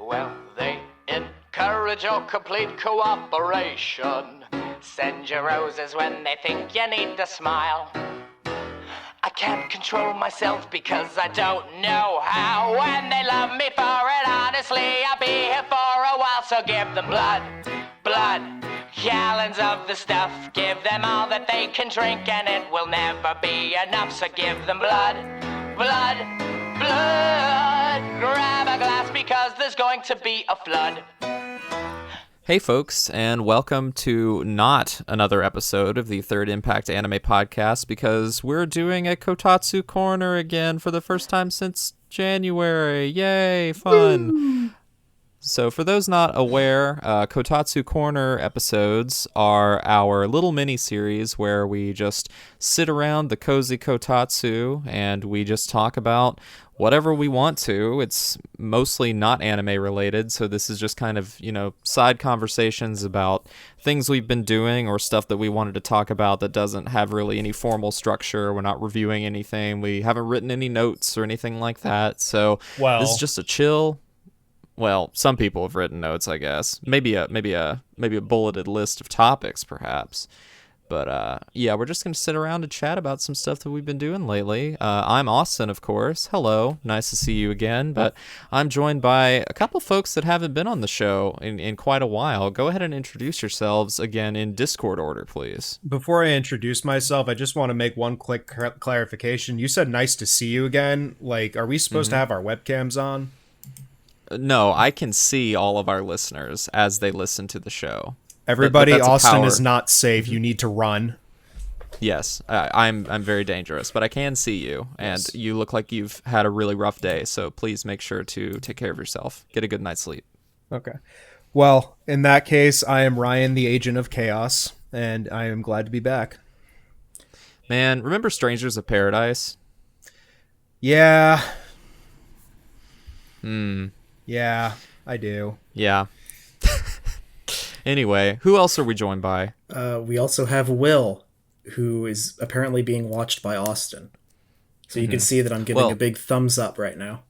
Well, they encourage your complete cooperation. Send you roses when they think you need to smile. I can't control myself because I don't know how. When they love me for it, honestly, I'll be here for a while. So give them blood, gallons of the stuff. Give them all that they can drink and it will never be enough. So give them blood. Grab a glass because there's going to be a flood. Hey folks, and welcome to not another episode of the Third Impact Anime Podcast, because we're doing a Kotatsu Corner again for the first time since January. Yay, fun! Woo! So for those not aware, Kotatsu Corner episodes are our little mini-series where we just sit around the cozy kotatsu and we just talk about whatever we want to. It's mostly not anime related, so this is just kind of, side conversations about things we've been doing or stuff that we wanted to talk about that doesn't have really any formal structure. We're not reviewing anything. We haven't written any notes or anything like that. So this is just a chill. Well, some people have written notes, I guess. Maybe a bulleted list of topics, perhaps. But yeah, we're just going to sit around and chat about some stuff that we've been doing lately. I'm Austin, of course. Hello. Nice to see you again. But I'm joined by a couple folks that haven't been on the show in quite a while. Go ahead and introduce yourselves again in Discord order, please. Before I introduce myself, I just want to make one quick clarification. You said nice to see you again. Like, are we supposed to have our webcams on? No, I can see all of our listeners as they listen to the show. Everybody, Austin is not safe. You need to run. Yes, I'm very dangerous, but I can see you, and yes. You look like you've had a really rough day, so please make sure to take care of yourself. Get a good night's sleep. Okay. Well, in that case, I am Ryan, the Agent of Chaos, and I am glad to be back. Man, remember Strangers of Paradise? Yeah. Yeah, I do. Yeah. Anyway, who else are we joined by? We also have Will, who is apparently being watched by Austin. So you can see that I'm giving a big thumbs up right now.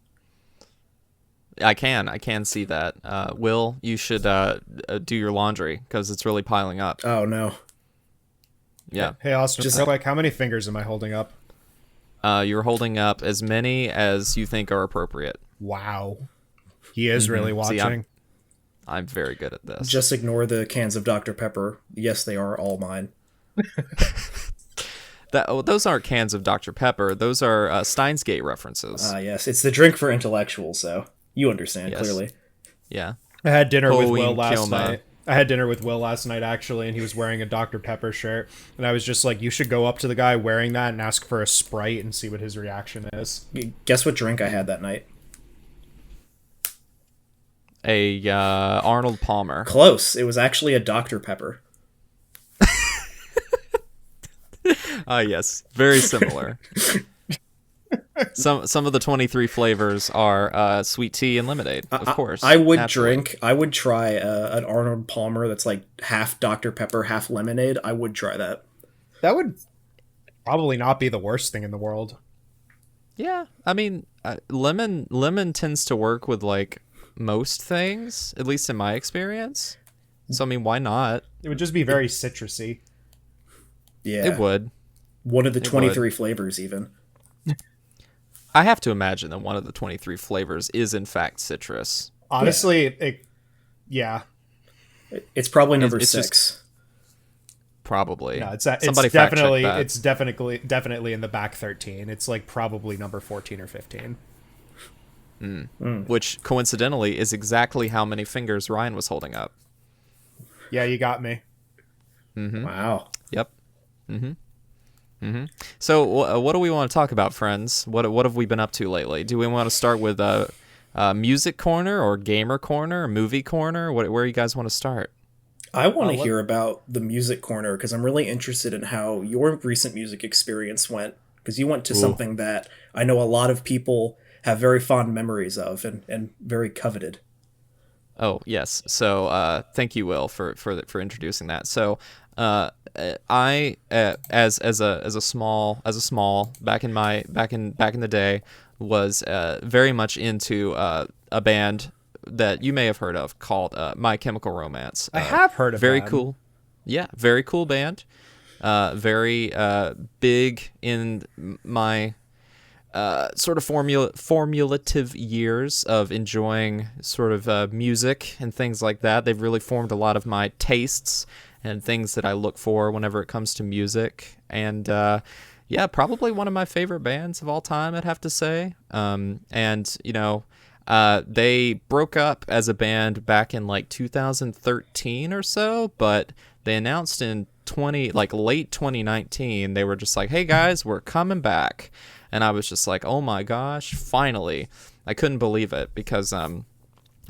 I can see that. Will, you should do your laundry, because it's really piling up. Oh, no. Yeah. Hey, Austin, just like, how many fingers am I holding up? You're holding up as many as you think are appropriate. Wow. He is really watching. See, I'm very good at this. Just ignore the cans of Dr. Pepper. Yes, they are all mine. Those aren't cans of Dr. Pepper. Those are Steins Gate references. Yes, it's the drink for intellectuals, so you understand, clearly. Yeah. I had dinner with Will last night. Actually, and he was wearing a Dr. Pepper shirt. And I was just like, you should go up to the guy wearing that and ask for a Sprite and see what his reaction is. Guess what drink I had that night? A Arnold Palmer. Close. It was actually a Dr. Pepper. Yes. Very similar. Some of the 23 flavors are sweet tea and lemonade, of course. I would try an Arnold Palmer that's like half Dr. Pepper, half lemonade. I would try that. That would probably not be the worst thing in the world. Yeah. I mean, lemon tends to work with, like, most things, at least in my experience. So, I mean, why not? It would just be very citrusy. Yeah. It would. One of the 23 flavors, even. I have to imagine that one of the 23 flavors is, in fact, citrus. Honestly, it's probably number 6. Just, probably. No, it's definitely in the back 13. It's like probably number 14 or 15. Which, coincidentally, is exactly how many fingers Ryan was holding up. Yeah, you got me. Mm-hmm. Wow. Yep. Mm-hmm. So, what do we want to talk about, friends? What have we been up to lately? Do we want to start with music corner or gamer corner or movie corner? Where you guys want to start? I want to hear about the music corner, because I'm really interested in how your recent music experience went, because you went to something that I know a lot of people have very fond memories of and very coveted. Oh, yes. So thank you, Will, for introducing that. So I as a small back in the day was very much into a band that you may have heard of called My Chemical Romance. I have heard of very them. cool. Yeah, very cool band. Very big in my sort of formulative years of enjoying sort of music and things like that. They've really formed a lot of my tastes and things that I look for whenever it comes to music. And yeah, probably one of my favorite bands of all time, I'd have to say. And, you know, they broke up as a band back in like 2013 or so, but they announced in late 2019, they were just like, hey guys, we're coming back. And I was just like, oh my gosh, finally. I couldn't believe it because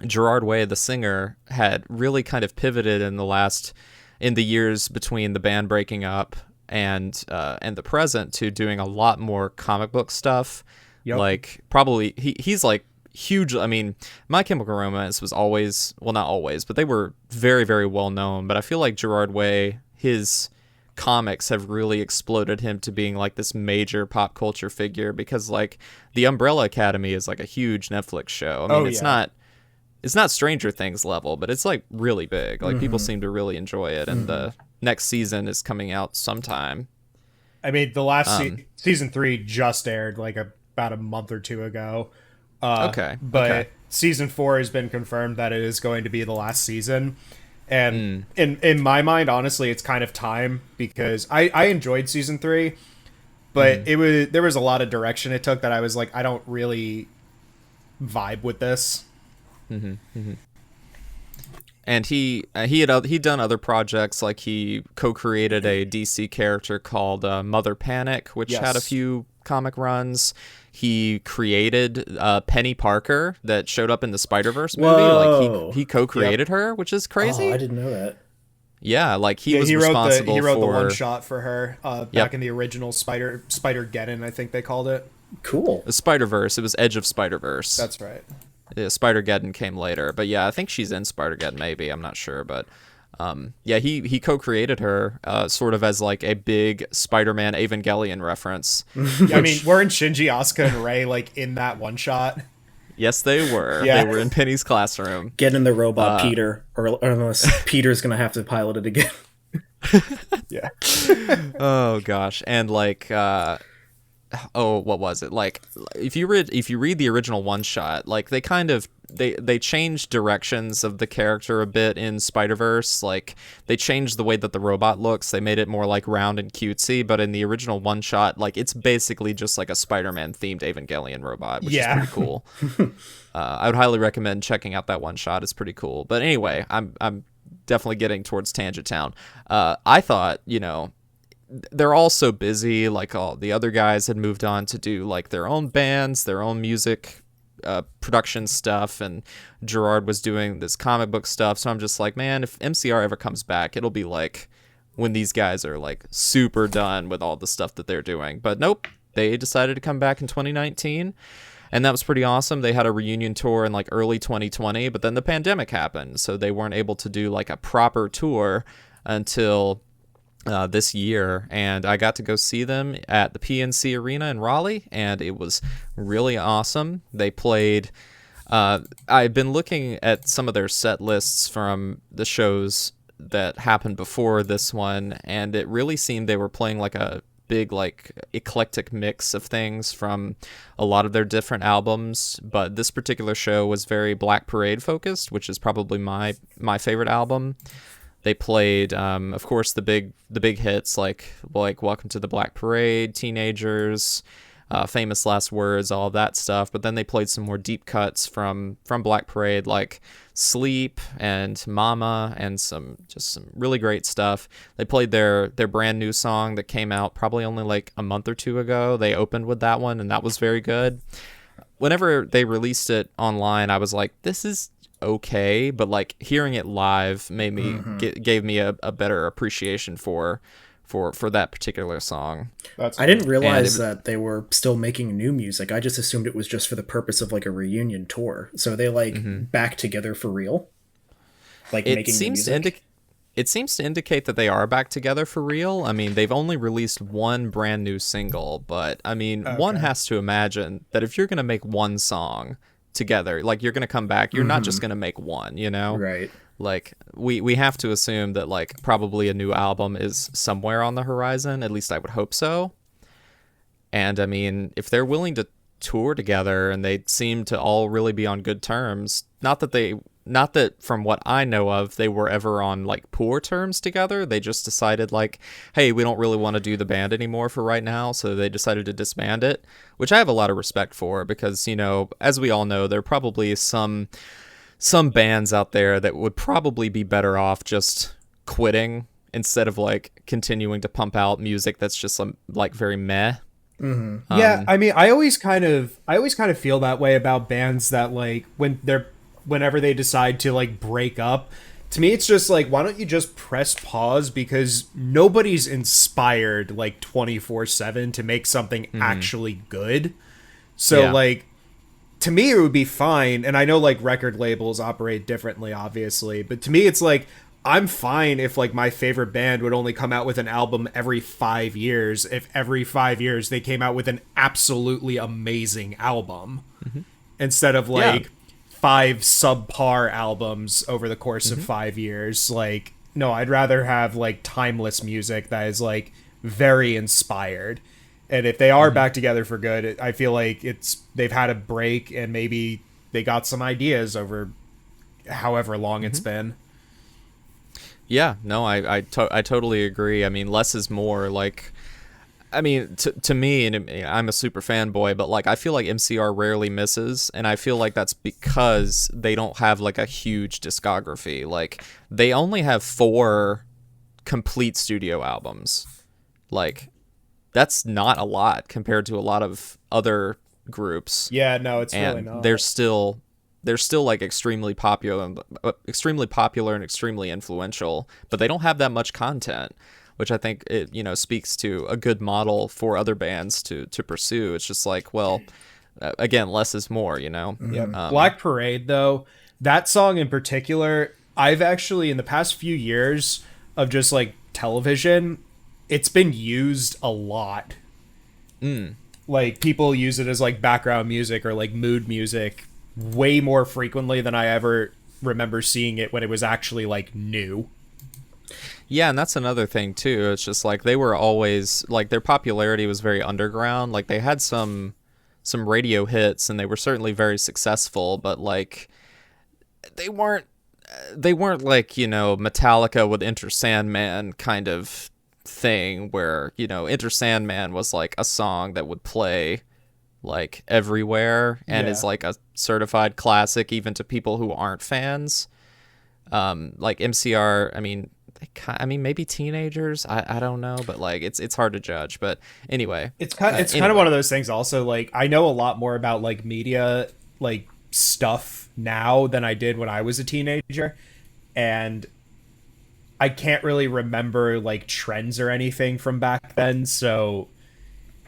Gerard Way, the singer, had really kind of pivoted in the years between the band breaking up and the present to doing a lot more comic book stuff. Yep. Like probably he's like huge. I mean, My Chemical Romance was always, well, not always, but they were very, very well known. But I feel like Gerard Way, his comics have really exploded him to being like this major pop culture figure because like The Umbrella Academy is like a huge Netflix show. I mean, it's not Stranger Things level, but it's like really big. Like people seem to really enjoy it, and the next season is coming out sometime. I mean, the last season 3 just aired like about a month or two ago. But season 4 has been confirmed that it is going to be the last season. And in my mind, honestly, it's kind of time because I enjoyed season 3, but there was a lot of direction it took that I was like, I don't really vibe with this. And he'd done other projects, like he co-created a DC character called Mother Panic, which had a few comic runs. He created Penny Parker that showed up in the Spider-Verse movie. Whoa. Like he co-created her, which is crazy. Oh, I didn't know that. Yeah, like he was responsible he wrote for the one shot for her back in the original Spider-Geddon, I think they called it. Cool. The Spider-Verse. It was Edge of Spider-Verse. That's right. Yeah, Spider-Geddon came later, but yeah, I think she's in Spider-Geddon. Maybe, I'm not sure, but yeah, he co-created her sort of as like a big Spider-Man Evangelion reference. I mean, weren't Shinji, Asuka, and Rei like in that one shot? Yes, they were. Yeah. They were in Penny's classroom. Get in the robot, Peter, or unless Peter's gonna have to pilot it again. Yeah. Oh gosh, and like what was it? Like if you read the original one shot, like they kind of they changed directions of the character a bit in Spider-Verse. Like they changed the way that the robot looks. They made it more like round and cutesy, but in the original one shot, like it's basically just like a Spider-Man themed Evangelion robot, which is pretty cool. I would highly recommend checking out that one shot. It's pretty cool. But anyway, I'm definitely getting towards Tangent Town. I thought, you know, they're all so busy. Like all the other guys had moved on to do like their own bands, their own music production stuff, and Gerard was doing this comic book stuff. So I'm just like, man, if MCR ever comes back, it'll be like when these guys are like super done with all the stuff that they're doing. But nope, they decided to come back in 2019, and that was pretty awesome. They had a reunion tour in like early 2020, but then the pandemic happened, so they weren't able to do like a proper tour until this year, and I got to go see them at the PNC Arena in Raleigh, and it was really awesome. They played I've been looking at some of their set lists from the shows that happened before this one, and it really seemed they were playing like a big like eclectic mix of things from a lot of their different albums, but this particular show was very Black Parade focused, which is probably my favorite album. They played, of course, the big hits like Welcome to the Black Parade, Teenagers, Famous Last Words, all of that stuff. But then they played some more deep cuts from Black Parade, like Sleep and Mama, and some really great stuff. They played their brand new song that came out probably only like a month or two ago. They opened with that one, and that was very good. Whenever they released it online, I was like, this is okay, but like hearing it live made me gave me a better appreciation for that particular song. I didn't realize that they were still making new music. I just assumed it was just for the purpose of like a reunion tour. So they like back together for real, like making music. It seems to indicate that they are back together for real. I mean, they've only released one brand new single, but I mean, one has to imagine that if you're going to make one song together. Like, you're going to come back. You're not just going to make one, you know? Right. Like, we have to assume that, like, probably a new album is somewhere on the horizon. At least I would hope so. And, I mean, if they're willing to tour together and they seem to all really be on good terms, not that from what I know of, they were ever on, like, poor terms together. They just decided, like, hey, we don't really want to do the band anymore for right now, so they decided to disband it, which I have a lot of respect for because, you know, as we all know, there are probably some bands out there that would probably be better off just quitting instead of, like, continuing to pump out music that's just, like, very meh. Mm-hmm. Yeah, I mean, I always kind of feel that way about bands that, like, whenever they decide to, like, break up, to me it's just like, why don't you just press pause, because nobody's inspired, like, 24/7 to make something actually good. So like, to me it would be fine, and I know, like, record labels operate differently, obviously, but to me it's like, I'm fine if, like, my favorite band would only come out with an album every 5 years, if every 5 years they came out with an absolutely amazing album, instead of, like, 5 subpar albums over the course of 5 years. Like, no, I'd rather have, like, timeless music that is, like, very inspired. And if they are back together for good, I feel like they've had a break and maybe they got some ideas over however long it's been. Yeah, no, I totally agree. I mean, less is more. Like, I mean, to me, and I'm a super fanboy, but, like, I feel like MCR rarely misses, and I feel like that's because they don't have, like, a huge discography. Like, they only have 4 complete studio albums. Like, that's not a lot compared to a lot of other groups. Yeah, no, it's really not. They're still like extremely popular and extremely influential, but they don't have that much content, which I think it, you know, speaks to a good model for other bands to pursue. It's just like, well, again, less is more, you know? Yeah. Black Parade, though, that song in particular, I've actually, in the past few years of just, like, television, it's been used a lot. Like, people use it as, like, background music or, like, mood music way more frequently than I ever remember seeing it when it was actually, like, new. Yeah, and that's another thing too. It's just like, they were always, like, their popularity was very underground. Like, they had some radio hits and they were certainly very successful, but, like, they weren't like, you know, Metallica with Enter Sandman kind of thing where, you know, Enter Sandman was like a song that would play, like, everywhere and is like a certified classic even to people who aren't fans. Like, MCR, I mean maybe teenagers, I don't know, but, like, it's hard to judge. But anyway, it's kind of one of those things also. Like, I know a lot more about, like, media, like, stuff now than I did when I was a teenager, and I can't really remember, like, trends or anything from back then, so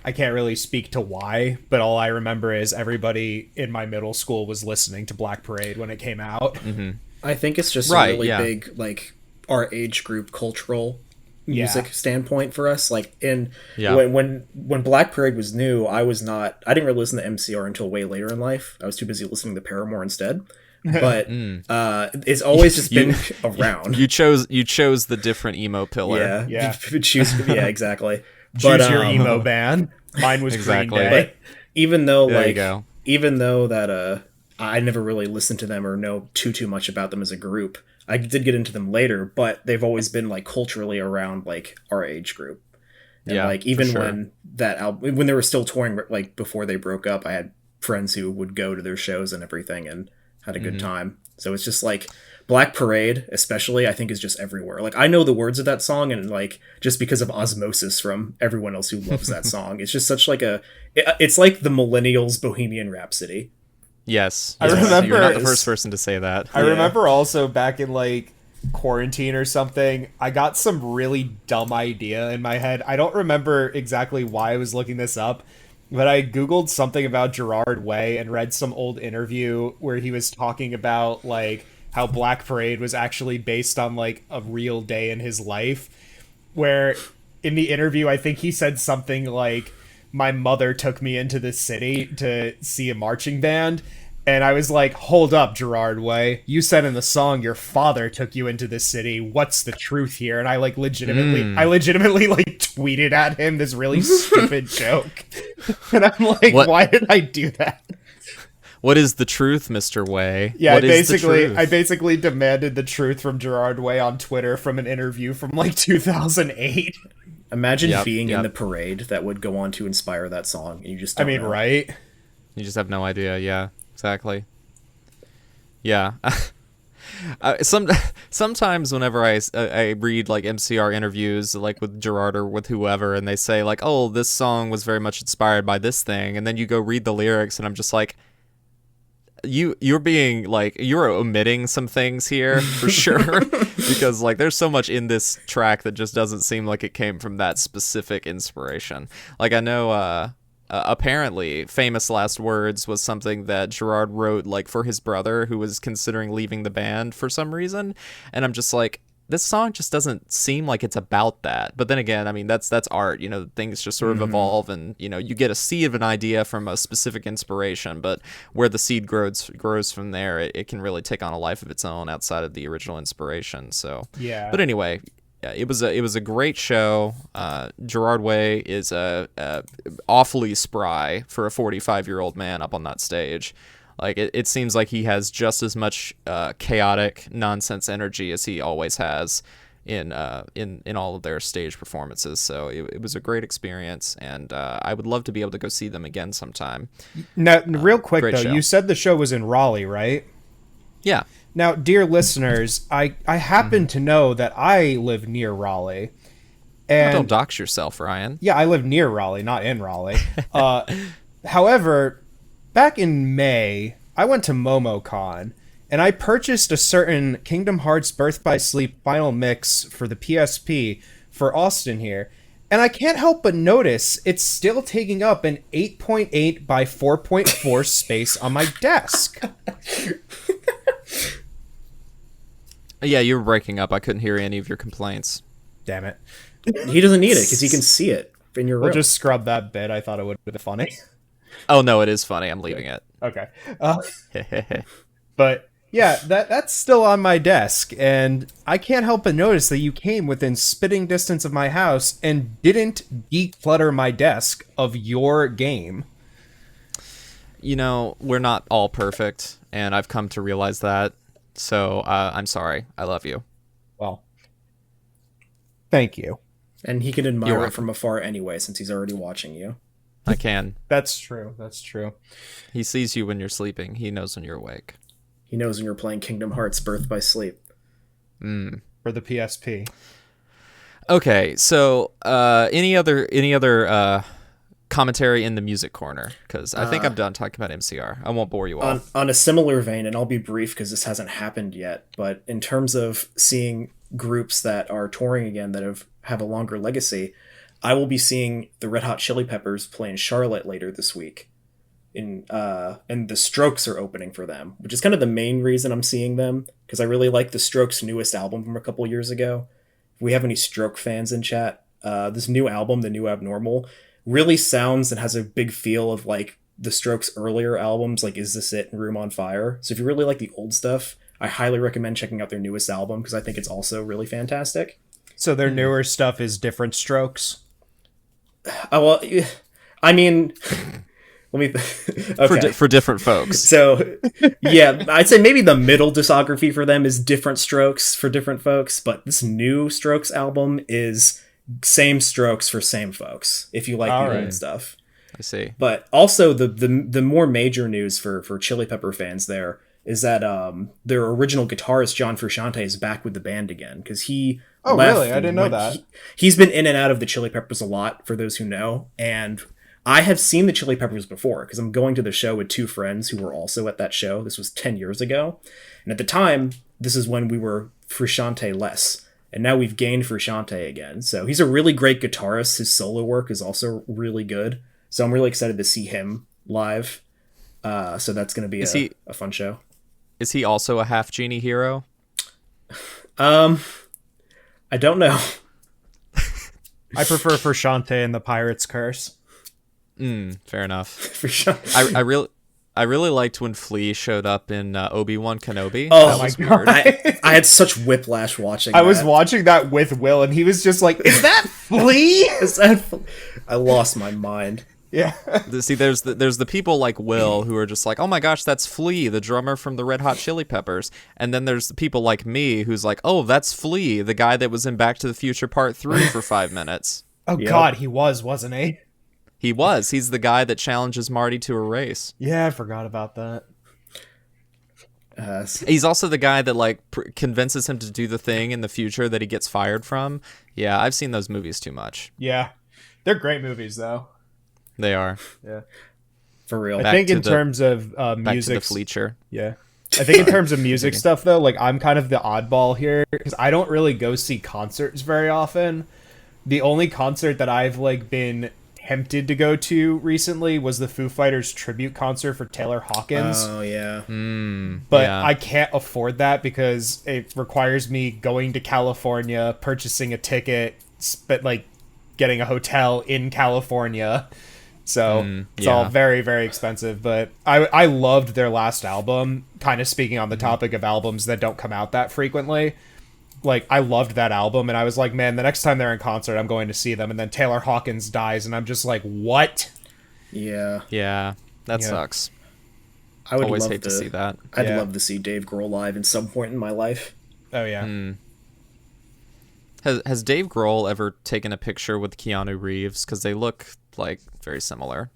I can't really speak to why, but all I remember is everybody in my middle school was listening to Black Parade when it came out. I think it's just a really big, like, our age group cultural music standpoint for us. Like, when Black Parade was new, I didn't really listen to MCR until way later in life. I was too busy listening to Paramore instead. But it's always just been around. You chose the different emo pillar. Yeah. Exactly. Choose your emo band. Mine was Green Day. But even though that I never really listened to them or know too much about them as a group, I did get into them later, but they've always been, like, culturally around, like, our age group. And like, even when that album, when they were still touring, like, before they broke up, I had friends who would go to their shows and everything and had a good time. So it's just like, Black Parade, especially, I think is just everywhere. Like, I know the words of that song, and, like, just because of osmosis from everyone else who loves that song, it's just such, like, it's like the millennials' Bohemian Rhapsody. Yes. I remember, you're not the first person to say that. I remember also back in, like, quarantine or something, I got some really dumb idea in my head. I don't remember exactly why I was looking this up, but I Googled something about Gerard Way and read some old interview where he was talking about, like, how Black Parade was actually based on, like, a real day in his life, where in the interview, I think he said something like, my mother took me into the city to see a marching band, And I was like, hold up, Gerard Way. You said in the song your father took you into this city. What's the truth here? And I legitimately like tweeted at him this really stupid joke. And I'm like, why did I do that? What is the truth, Mr. Way? Yeah, I basically demanded the truth from Gerard Way on Twitter from an interview from like 2008. Imagine being in the parade that would go on to inspire that song. And you just don't know. Right? You just have no idea. Yeah. Exactly. Yeah. Sometimes whenever I read like MCR interviews like with Gerard or with whoever, and they say like, oh, this song was very much inspired by this thing, and then you go read the lyrics and I'm just like, you're being like, you're omitting some things here for sure, because like there's so much in this track that just doesn't seem like it came from that specific inspiration. Like I know apparently Famous Last Words was something that Gerard wrote like for his brother who was considering leaving the band for some reason, and I'm just like, this song just doesn't seem like it's about that. But then again, I mean, that's art, you know, things just sort of evolve, and you know, you get a seed of an idea from a specific inspiration, but where the seed grows from there, it can really take on a life of its own outside of the original inspiration. So yeah, but anyway, yeah, it was a great show. Gerard Way is awfully spry for a 45-year-old man up on that stage. Like it seems like he has just as much chaotic nonsense energy as he always has in all of their stage performances. So it was a great experience, and I would love to be able to go see them again sometime. Now, real quick though, show. You said the show was in Raleigh, right? Yeah. Now, dear listeners, I happen to know that I live near Raleigh. And don't dox yourself, Ryan. Yeah, I live near Raleigh, not in Raleigh. However, back in May, I went to MomoCon, and I purchased a certain Kingdom Hearts Birth by Sleep Final Mix for the PSP for Austin here. And I can't help but notice it's still taking up an 8.8 by 4.4 space on my desk. Yeah, you were breaking up. I couldn't hear any of your complaints. Damn it. He doesn't need it because he can see it in your room. We'll just scrub that bit. I thought it would have been funny. Oh, no, it is funny. I'm leaving it. Okay. But yeah, that's still on my desk, and I can't help but notice that you came within spitting distance of my house and didn't declutter my desk of your game. You know, we're not all perfect, and I've come to realize that. So I'm sorry. I love you. Well, thank you. And he can admire it from afar anyway, since he's already watching you. I can. That's true. That's true. He sees you when you're sleeping. He knows when you're awake. He knows when you're playing Kingdom Hearts Birth by Sleep. For the PSP. Okay, so any other commentary in the music corner? Because I think I'm done talking about MCR. I won't bore you all. On a similar vein, and I'll be brief because this hasn't happened yet, but in terms of seeing groups that are touring again that have a longer legacy, I will be seeing the Red Hot Chili Peppers play in Charlotte later this week. And the Strokes are opening for them, which is kind of the main reason I'm seeing them, because I really like the Strokes' newest album from a couple years ago. If we have any Stroke fans in chat, this new album, The New Abnormal, really sounds and has a big feel of like the Strokes' earlier albums, like Is This It and Room on Fire. So if you really like the old stuff, I highly recommend checking out their newest album, because I think it's also really fantastic. So their newer stuff is different Strokes? Well, I mean... Let me okay. for different folks. So, yeah, I'd say maybe the middle discography for them is different Strokes for different folks, but this new Strokes album is same Strokes for same folks, if you like the old stuff. I see. But also the more major news for Chili Pepper fans there is that their original guitarist John Frusciante is back with the band again, because he left. Really? I didn't know that. He's been in and out of the Chili Peppers a lot, for those who know, and I have seen the Chili Peppers before because I'm going to the show with two friends who were also at that show. This was 10 years ago. And at the time, this is when we were Frusciante less. And now we've gained Frusciante again. So he's a really great guitarist. His solo work is also really good. So I'm really excited to see him live. So that's going to be a fun show. Is he also a half genie hero? I don't know. I prefer Frusciante and the Pirate's Curse. Fair enough. For sure. I I really liked when Flea showed up in Obi-Wan Kenobi. Oh that was my God. weird. I had such whiplash watching I was watching that with Will, and he was just like, is that Flea? Is that I lost my mind. Yeah. See, there's the people like Will who are just like, oh my gosh, that's Flea, the drummer from the Red Hot Chili Peppers. And then there's the people like me who's like, oh, that's Flea, the guy that was in Back to the Future Part 3 for 5 minutes. Oh, yep. God, he wasn't he? He was. He's the guy that challenges Marty to a race. Yeah, I forgot about that. He's also the guy that like convinces him to do the thing in the future that he gets fired from. Yeah, I've seen those movies too much. Yeah. They're great movies, though. They are. Yeah. For real. I think in terms of music... Back to the Fleacher. Yeah. I think in terms of music stuff, though, like, I'm kind of the oddball here, because I don't really go see concerts very often. The only concert that I've, like, been tempted to go to recently was the Foo Fighters tribute concert for Taylor Hawkins. Oh, yeah. But yeah. I can't afford that because it requires me going to California, purchasing a ticket, but, like, getting a hotel in California. So it's all very, very expensive. But I loved their last album, kind of speaking on the topic of albums that don't come out that frequently. Like, I loved that album, and I was like, man, the next time they're in concert, I'm going to see them. And then Taylor Hawkins dies, and I'm just like, what? Yeah. Yeah, that sucks. I would always love hate to see that. I'd love to see Dave Grohl live in some point in my life. Oh, yeah. Has Dave Grohl ever taken a picture with Keanu Reeves? Because they look, like, very similar.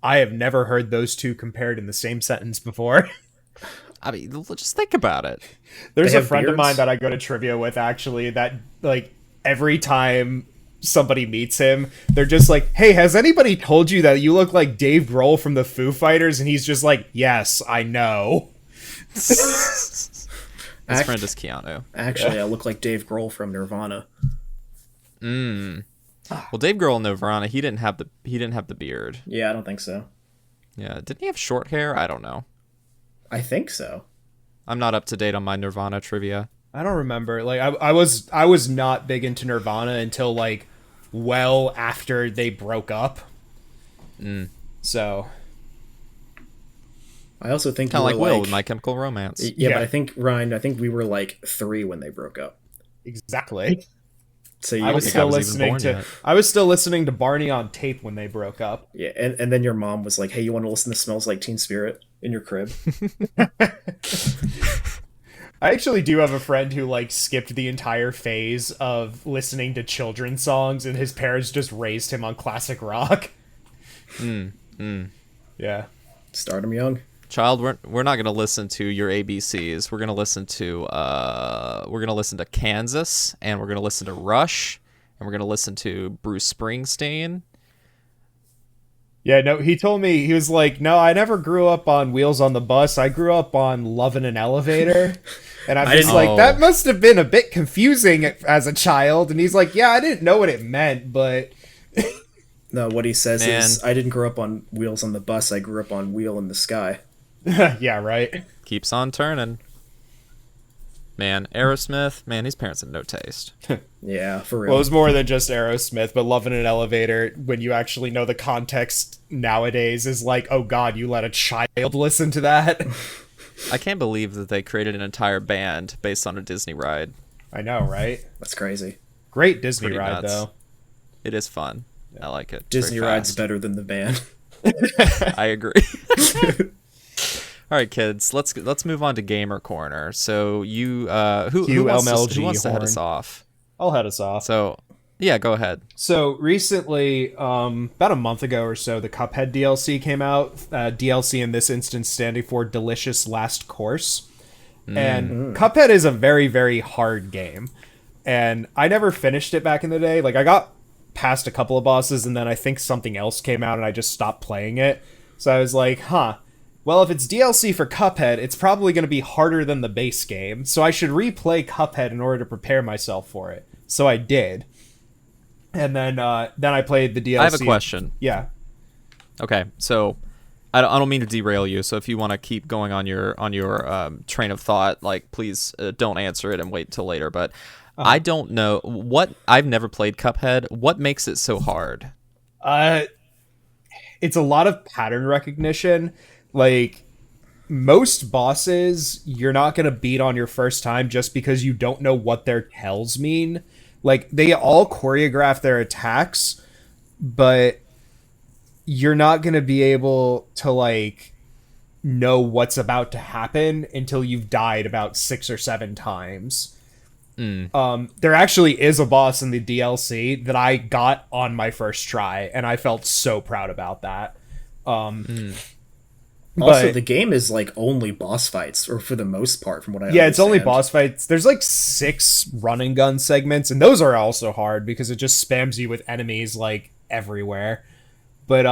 I have never heard those two compared in the same sentence before. I mean, just think about it. There's a friend of mine that I go to trivia with, actually, that, like, every time somebody meets him, they're just like, hey, has anybody told you that you look like Dave Grohl from the Foo Fighters? And he's just like, yes, I know. His friend is Keanu. Actually, I look like Dave Grohl from Nirvana. Well, Dave Grohl in Nirvana, he didn't have the beard. Yeah, I don't think so. Yeah, didn't he have short hair? I don't know. I think so. I'm not up to date on my Nirvana trivia. I don't remember. Like, I was not big into Nirvana until, like, well after they broke up. So I also think kind of like Will with My Chemical Romance. Yeah, but I think, Ryan, we were like 3 when they broke up. Exactly. So I was still listening to Barney on tape when they broke up. Yeah, and then your mom was like, hey, you want to listen to Smells Like Teen Spirit in your crib? I actually do have a friend who, like, skipped the entire phase of listening to children's songs, and his parents just raised him on classic rock. Yeah. Start him young. Child, we're not gonna listen to your ABCs. We're gonna listen to Kansas, and we're gonna listen to Rush, and we're gonna listen to Bruce Springsteen. Yeah, no, he told me, he was like, no, I never grew up on Wheels on the Bus. I grew up on Lovin' an Elevator. And I'm just like, that must have been a bit confusing as a child. And he's like, yeah, I didn't know what it meant, but... No, what he says is, I didn't grow up on Wheels on the Bus. I grew up on Wheel in the Sky. Yeah, right. Keeps on turning. Man, Aerosmith, man, these parents have no taste. Yeah, for real. Well, it was more than just Aerosmith, but Lovin' an Elevator, when you actually know the context nowadays, is like, oh god, you let a child listen to that? I can't believe that they created an entire band based on a Disney ride. I know, right? That's crazy. Great Disney Pretty ride, nuts. though. It is fun. I like it. Disney ride's better than the band. I agree. All right, kids. Let's move on to Gamer Corner. So who wants to head us off? I'll head us off. So, yeah, go ahead. So recently, about a month ago or so, the Cuphead DLC came out. DLC in this instance standing for Delicious Last Course. And Cuphead is a very, very hard game. And I never finished it back in the day. Like, I got past a couple of bosses, and then I think something else came out, and I just stopped playing it. So I was like, well, if it's DLC for Cuphead, it's probably going to be harder than the base game, so I should replay Cuphead in order to prepare myself for it. So I did. And then I played the DLC. I have a question. Yeah. Okay, so I don't mean to derail you, so if you want to keep going on your train of thought, like, please don't answer it and wait till later, but I don't know I've never played Cuphead. What makes it so hard? it's a lot of pattern recognition. Like, most bosses you're not going to beat on your first time just because you don't know what their tells mean. Like, they all choreograph their attacks, but you're not going to be able to, like, know what's about to happen until you've died about 6 or 7 times. There actually is a boss in the DLC that I got on my first try, and I felt so proud about that. Also, the game is like only boss fights, or for the most part, from what I understand. It's only boss fights. There's like 6 run and gun segments, and those are also hard because it just spams you with enemies like everywhere. But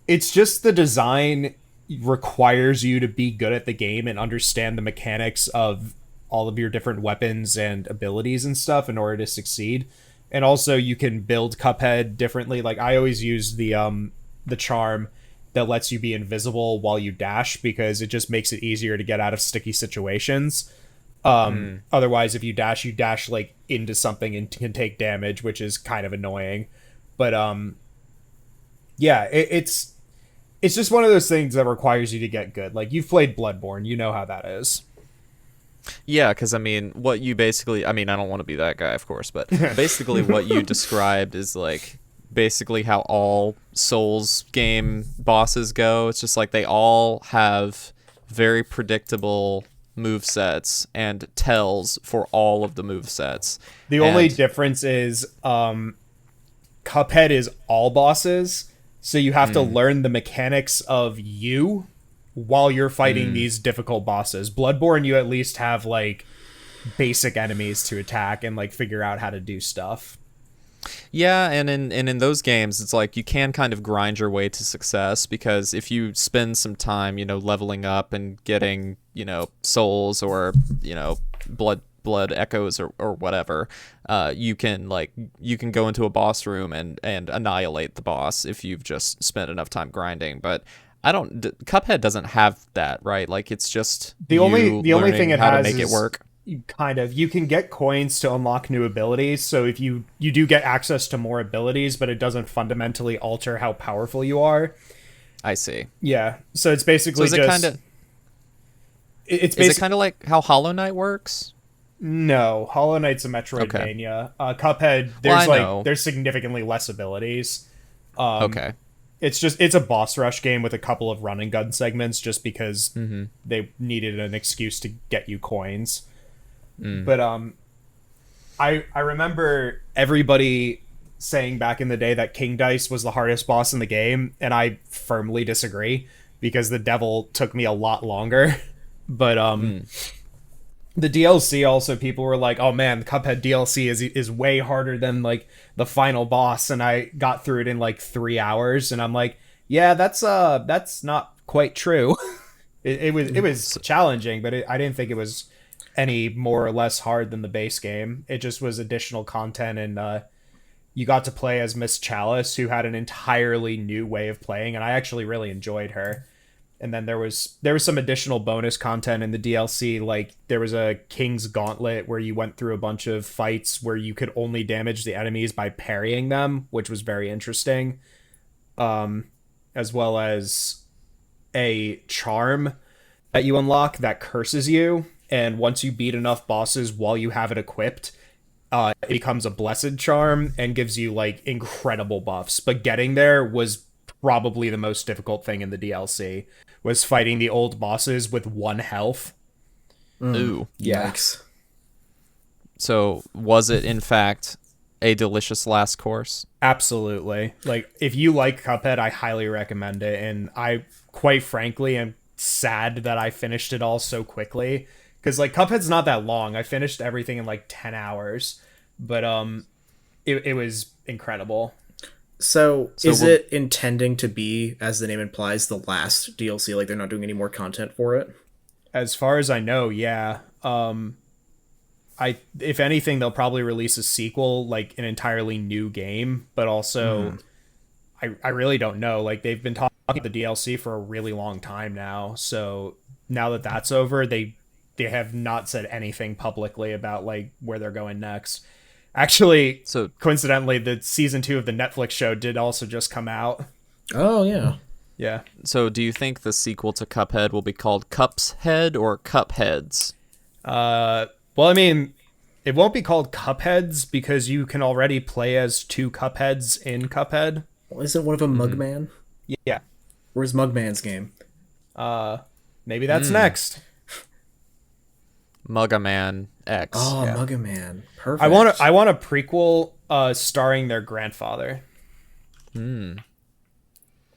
it's just the design requires you to be good at the game and understand the mechanics of all of your different weapons and abilities and stuff in order to succeed. And also, you can build Cuphead differently. Like, I always use the charm that lets you be invisible while you dash, because it just makes it easier to get out of sticky situations. Otherwise, if you dash like into something and can take damage, which is kind of annoying. But yeah, it's just one of those things that requires you to get good. Like, you've played Bloodborne, you know how that is. Yeah, because I mean, what you basically, I mean, I don't want to be that guy, of course, but basically what you described is like basically how all Souls game bosses go. It's just like they all have very predictable movesets and tells for all of the movesets. The only difference is Cuphead is all bosses, so you have to learn the mechanics of you while you're fighting these difficult bosses. Bloodborne, you at least have like basic enemies to attack and like figure out how to do stuff. Yeah, and in those games, it's like you can kind of grind your way to success, because if you spend some time, leveling up and getting, souls or, blood echoes or whatever, you can go into a boss room and annihilate the boss if you've just spent enough time grinding. But Cuphead doesn't have that, right? Like, it's just the only thing it has to make is it work. You can get coins to unlock new abilities, so if you do get access to more abilities, but it doesn't fundamentally alter how powerful you are. I see. Yeah, so it's basically is it kind of like how Hollow Knight works? No, Hollow Knight's a Metroidvania. Okay. Cuphead, there's significantly less abilities. Okay. It's a boss rush game with a couple of run and gun segments, just because they needed an excuse to get you coins. But I remember everybody saying back in the day that King Dice was the hardest boss in the game, and I firmly disagree, because the devil took me a lot longer. But the DLC also, people were like, oh man, the Cuphead DLC is way harder than like the final boss, and I got through it in like 3 hours, and I'm like, yeah, that's not quite true. it was challenging, but I didn't think it was any more or less hard than the base game. It just was additional content, and you got to play as Miss Chalice, who had an entirely new way of playing, and I actually really enjoyed her. And then there was some additional bonus content in the DLC, like there was a King's Gauntlet where you went through a bunch of fights where you could only damage the enemies by parrying them, which was very interesting. As well as a charm that you unlock that curses you, and once you beat enough bosses while you have it equipped, it becomes a blessed charm and gives you like incredible buffs. But getting there was probably the most difficult thing in the DLC, was fighting the old bosses with 1 health. Ooh. Yeah. Yikes. So was it in fact a delicious last course? Absolutely. Like, if you like Cuphead, I highly recommend it, and I quite frankly am sad that I finished it all so quickly, because like Cuphead's not that long. I finished everything in like 10 hours, but it was incredible. So is it intending to be, as the name implies, the last DLC? Like, they're not doing any more content for it? As far as I know, yeah. If anything, they'll probably release a sequel, like an entirely new game, but also I really don't know. Like, they've been talking about the DLC for a really long time now, so now that that's over, they have not said anything publicly about like where they're going next. Actually, so coincidentally, the season 2 of the Netflix show did also just come out. Oh, yeah. Yeah. So do you think the sequel to Cuphead will be called Cup's Head or Cupheads? Well, I mean, it won't be called Cupheads because you can already play as 2 Cupheads in Cuphead. Well, isn't one of them Mugman? Yeah. Where's Mugman's game? Maybe that's next. Muggaman X. Oh, Yeah. Muggaman. Perfect. I want a prequel starring their grandfather.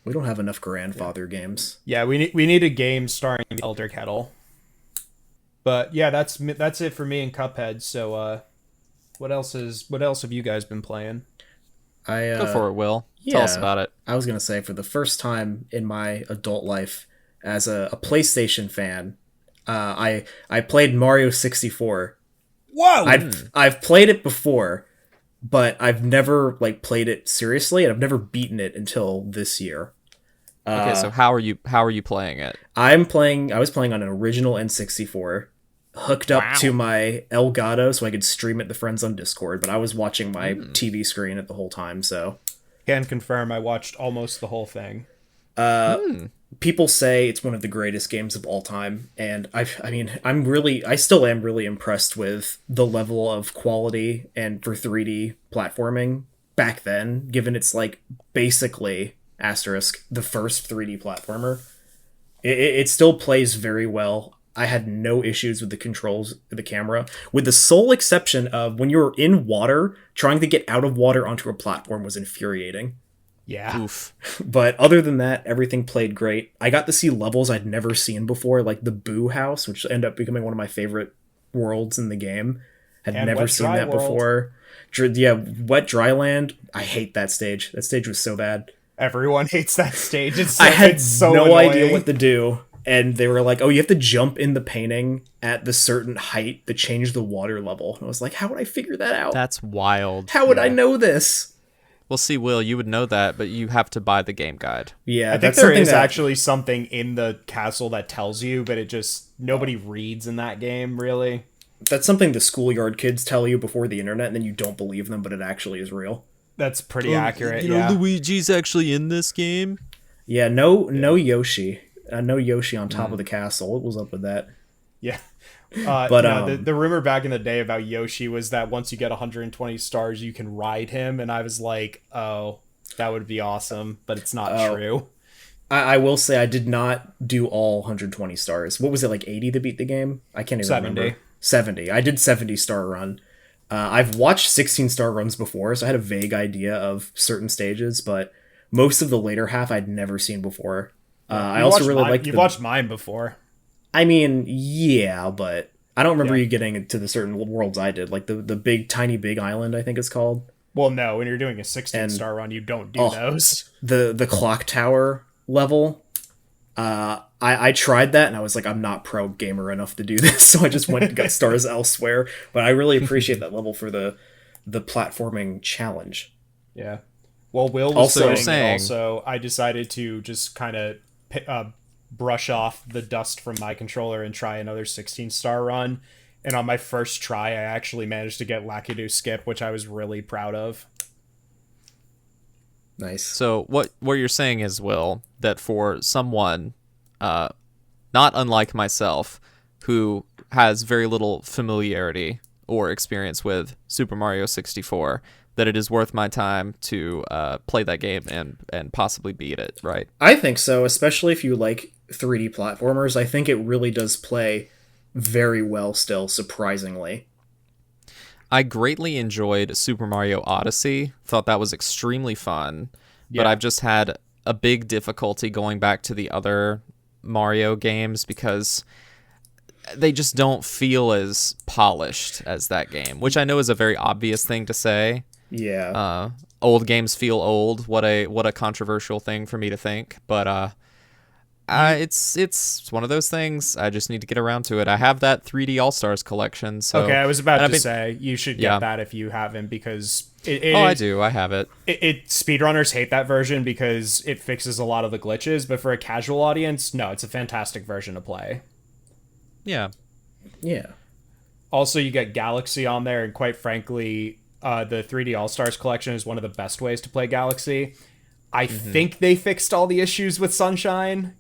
We don't have enough grandfather games. Yeah, we need a game starring the Elder Kettle. But yeah, that's it for me and Cuphead. So what else have you guys been playing? Go for it, Will. Yeah, Tell us about it. I was gonna say, for the first time in my adult life as a PlayStation fan, I played Mario 64. Whoa! I've played it before, but I've never played it seriously, and I've never beaten it until this year. Okay, so how are you playing it? I was playing on an original N64, hooked up to my Elgato so I could stream it to friends on Discord, but I was watching my TV screen at the whole time, so... Can confirm I watched almost the whole thing. People say it's one of the greatest games of all time, and I still am really impressed with the level of quality and for 3D platforming back then, given it's basically... asterisk, the first 3D platformer. It still plays very well. I had no issues with the controls of the camera, with the sole exception of when you were in water, trying to get out of water onto a platform was infuriating. Yeah. Oof. But other than that, everything played great. I got to see levels I'd never seen before, like the Boo House, which ended up becoming one of my favorite worlds in the game. Had never seen that before. Wet Dry Land. I hate that stage. That stage was so bad. Everyone hates that stage. I had so no annoying. idea what to do. And they were like, oh, you have to jump in the painting at the certain height to change the water level. And I was like, how would I figure that out? That's wild. How would I know this? Well, see, Will, you would know that, but you have to buy the game guide. Yeah, I think there is actually something in the castle that tells you, but nobody reads in that game, really. That's something the schoolyard kids tell you before the internet, and then you don't believe them, but it actually is real. That's pretty accurate, Luigi's actually in this game? Yeah, no Yoshi. No Yoshi on top of the castle. What was up with that? Yeah. But the rumor back in the day about Yoshi was that once you get 120 stars, you can ride him, and I was like, oh, that would be awesome, but it's not true. I will say I did not do all 120 stars. What was it, 80 to beat the game? I can't even remember. 70. I did 70-star run. I've watched 16-star runs before, so I had a vague idea of certain stages, but most of the later half I'd never seen before. I also really like. You've watched mine before. I mean, yeah, but I don't remember you getting to the certain worlds I did, like the big, tiny, big island, I think it's called. Well, no, when you're doing a 16-star run, you don't do those. The clock tower level. I tried that, and I was like, I'm not pro gamer enough to do this, so I just went and got stars elsewhere. But I really appreciate that level for the platforming challenge. Yeah. Well, Will was saying also, I decided to just kind of brush off the dust from my controller and try another 16-star run. And on my first try, I actually managed to get Lakitu Skip, which I was really proud of. Nice. So what you're saying is, Will, that for someone not unlike myself who has very little familiarity or experience with Super Mario 64, that it is worth my time to play that game and possibly beat it, right? I think so, especially if you like 3D platformers. I think it really does play very well still, surprisingly. I greatly enjoyed Super Mario Odyssey. Thought that was extremely fun, but I've just had a big difficulty going back to the other Mario games because they just don't feel as polished as that game, which I know is a very obvious thing to say. Yeah. Old games feel old. What a controversial thing for me to think, but it's one of those things. I just need to get around to it. I have that 3D All-Stars collection. So okay, I was about to say you should get that if you haven't, because I do. I have it. Speedrunners hate that version because it fixes a lot of the glitches, but for a casual audience, no, it's a fantastic version to play. Yeah. Yeah. Also, you get Galaxy on there, and quite frankly, the 3D All-Stars collection is one of the best ways to play Galaxy. I think they fixed all the issues with Sunshine,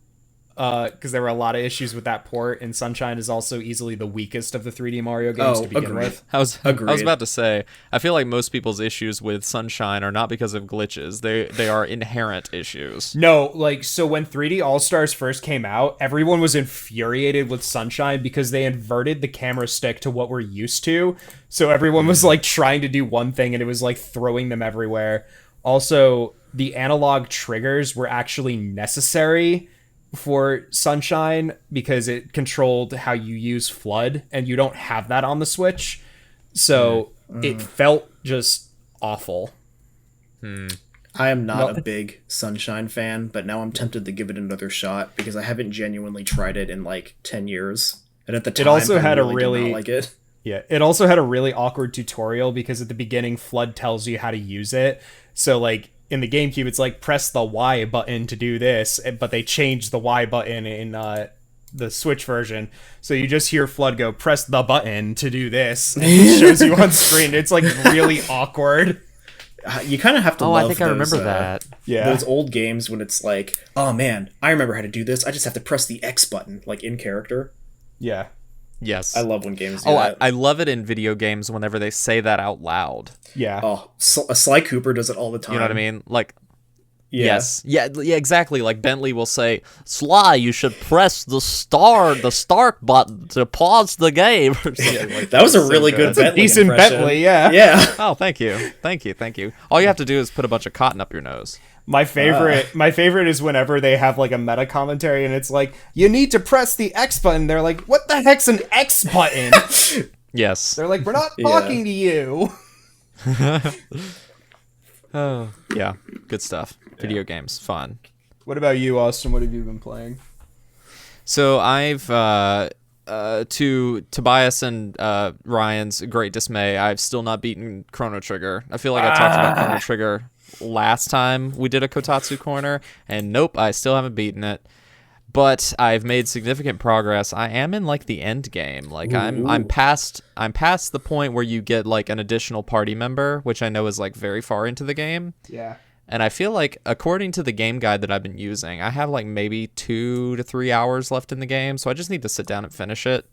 because there were a lot of issues with that port, and Sunshine is also easily the weakest of the 3D Mario games to begin with. I was about to say, I feel like most people's issues with Sunshine are not because of glitches. They are inherent issues. No, like, so when 3D All-Stars first came out, everyone was infuriated with Sunshine because they inverted the camera stick to what we're used to. So everyone was, like, trying to do one thing, and it was, like, throwing them everywhere. Also, the analog triggers were actually necessary for Sunshine because it controlled how you use FLUDD, and you don't have that on the Switch. So it felt just awful. I am not a big Sunshine fan, but now I'm tempted to give it another shot because I haven't genuinely tried it in like 10 years. And at the time, it also I had really did not like it. Yeah, it also had a really awkward tutorial because at the beginning, FLUDD tells you how to use it. So, like, in the GameCube, it's like, press the Y button to do this, but they changed the Y button in the Switch version. So you just hear FLUDD go, press the button to do this, and it shows you on screen. It's, like, really awkward. You kind of have to love I think I remember that. Yeah. Those old games when it's like, oh man, I remember how to do this. I just have to press the X button, like in character. Yeah. Yes. I love when games do that. I love it in video games whenever they say that out loud. Yeah. Oh, Sly Cooper does it all the time. You know what I mean? Like, yeah. Yes. Yeah, exactly. Like Bentley will say, Sly, you should press the start button to pause the game. That was a really good Bentley decent impression. Bentley, yeah. Yeah. Oh, thank you. All you have to do is put a bunch of cotton up your nose. My favorite is whenever they have like a meta commentary and it's like, you need to press the X button. They're like, what the heck's an X button? Yes. They're like, we're not talking to you. Oh, yeah. Good stuff. Video games. Fun. What about you, Austin? What have you been playing? So I've, to Tobias and Ryan's great dismay, I've still not beaten Chrono Trigger. I feel like I talked about Chrono Trigger last time we did a Kotatsu Corner, and nope, I still haven't beaten it. But I've made significant progress. I am in like the end game. Like I'm past the point where you get like an additional party member, which I know is like very far into the game. Yeah. And I feel like according to the game guide that I've been using, I have like maybe 2 to 3 hours left in the game, so I just need to sit down and finish it.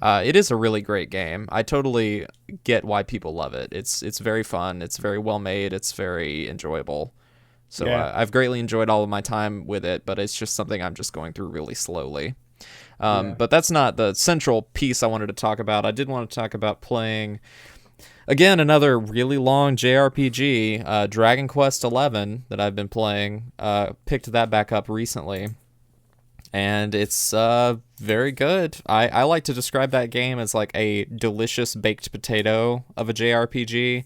It is a really great game. I totally get why people love it. It's very fun. It's very well made. It's very enjoyable. So I've greatly enjoyed all of my time with it, but it's just something I'm just going through really slowly. But that's not the central piece I wanted to talk about. I did want to talk about playing, again, another really long JRPG, Dragon Quest XI that I've been playing. Picked that back up recently. And it's very good. I like to describe that game as like a delicious baked potato of a JRPG,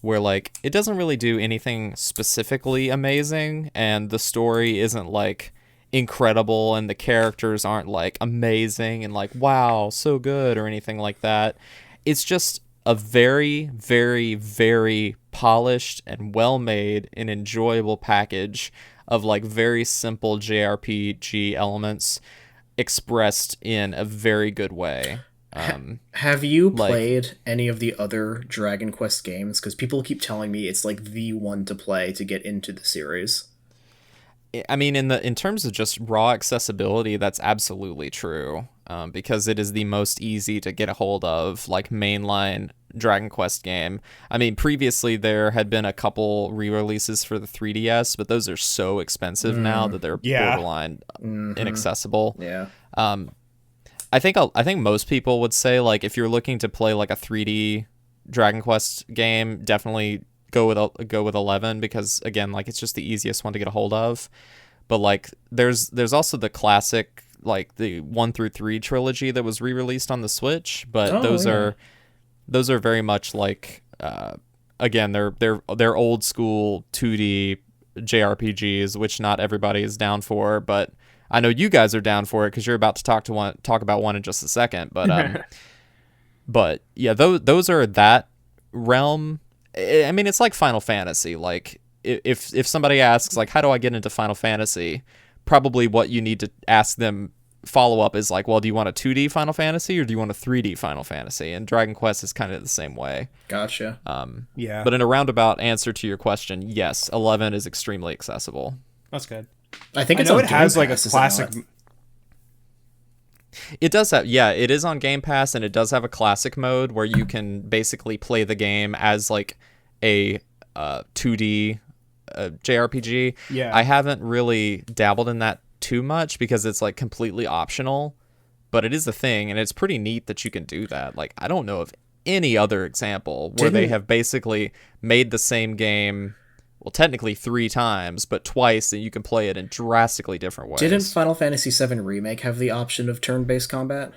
where like it doesn't really do anything specifically amazing, and the story isn't like incredible, and the characters aren't like amazing and like wow, so good or anything like that. It's just a very, very, very polished and well-made and enjoyable package of like very simple JRPG elements expressed in a very good way. Have you played any of the other Dragon Quest games? Because people keep telling me it's like the one to play to get into the series. I mean, in terms of just raw accessibility, that's absolutely true. Because it is the most easy to get a hold of, like, mainline Dragon Quest game. I mean, previously there had been a couple re-releases for the 3DS, but those are so expensive now that they're borderline inaccessible. Yeah. I think most people would say, like, if you're looking to play like a 3D Dragon Quest game, definitely go with 11, because again, like, it's just the easiest one to get a hold of. But like there's also the classic, like the 1 through 3 trilogy that was re-released on the Switch, but those are very much like again, they're old school 2D JRPGs, which not everybody is down for, but I know you guys are down for it because you're about to talk about one in just a second. But but yeah, those are that realm. I mean, it's like Final Fantasy. Like if somebody asks, like, how do I get into Final Fantasy? Probably what you need to ask them follow-up is like, well, do you want a 2D Final Fantasy or do you want a 3D Final Fantasy? And Dragon Quest is kind of the same way. Gotcha. Yeah. But in a roundabout answer to your question, yes, 11 is extremely accessible. That's good. I think it's I know on it has Game like a Pass, is it classic. not? It does have, yeah, it is on Game Pass, and it does have a classic mode where you can basically play the game as like a 2D JRPG. Yeah. I haven't really dabbled in that too much because it's like completely optional, but it is a thing, and it's pretty neat that you can do that. Like, I don't know of any other example where they have basically made the same game, well, technically 3 times, but twice, and you can play it in drastically different ways. Didn't Final Fantasy VII Remake have the option of turn-based combat?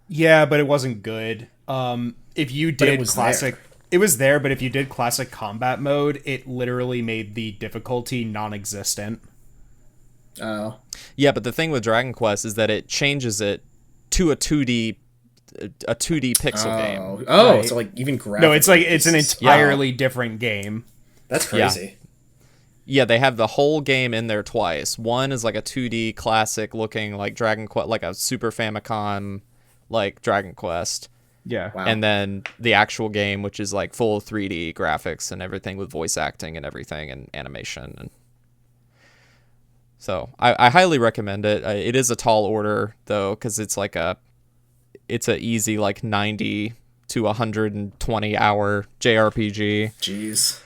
Yeah, but it wasn't good. If you did classic, it was there, but if you did classic combat mode, it literally made the difficulty non-existent. Oh. Yeah, but the thing with Dragon Quest is that it changes it to a 2D pixel game. Oh, Right. so like even graphics. No, it's an entirely different game. That's crazy. Yeah, they have the whole game in there twice. One is like a 2D classic looking like Dragon Quest, like a Super Famicom like Dragon Quest. Yeah. Wow. And then the actual game, which is like full 3D graphics and everything with voice acting and everything and animation. And so I highly recommend it. It is a tall order though, because it's a easy like 90 to 120 hour JRPG. Jeez.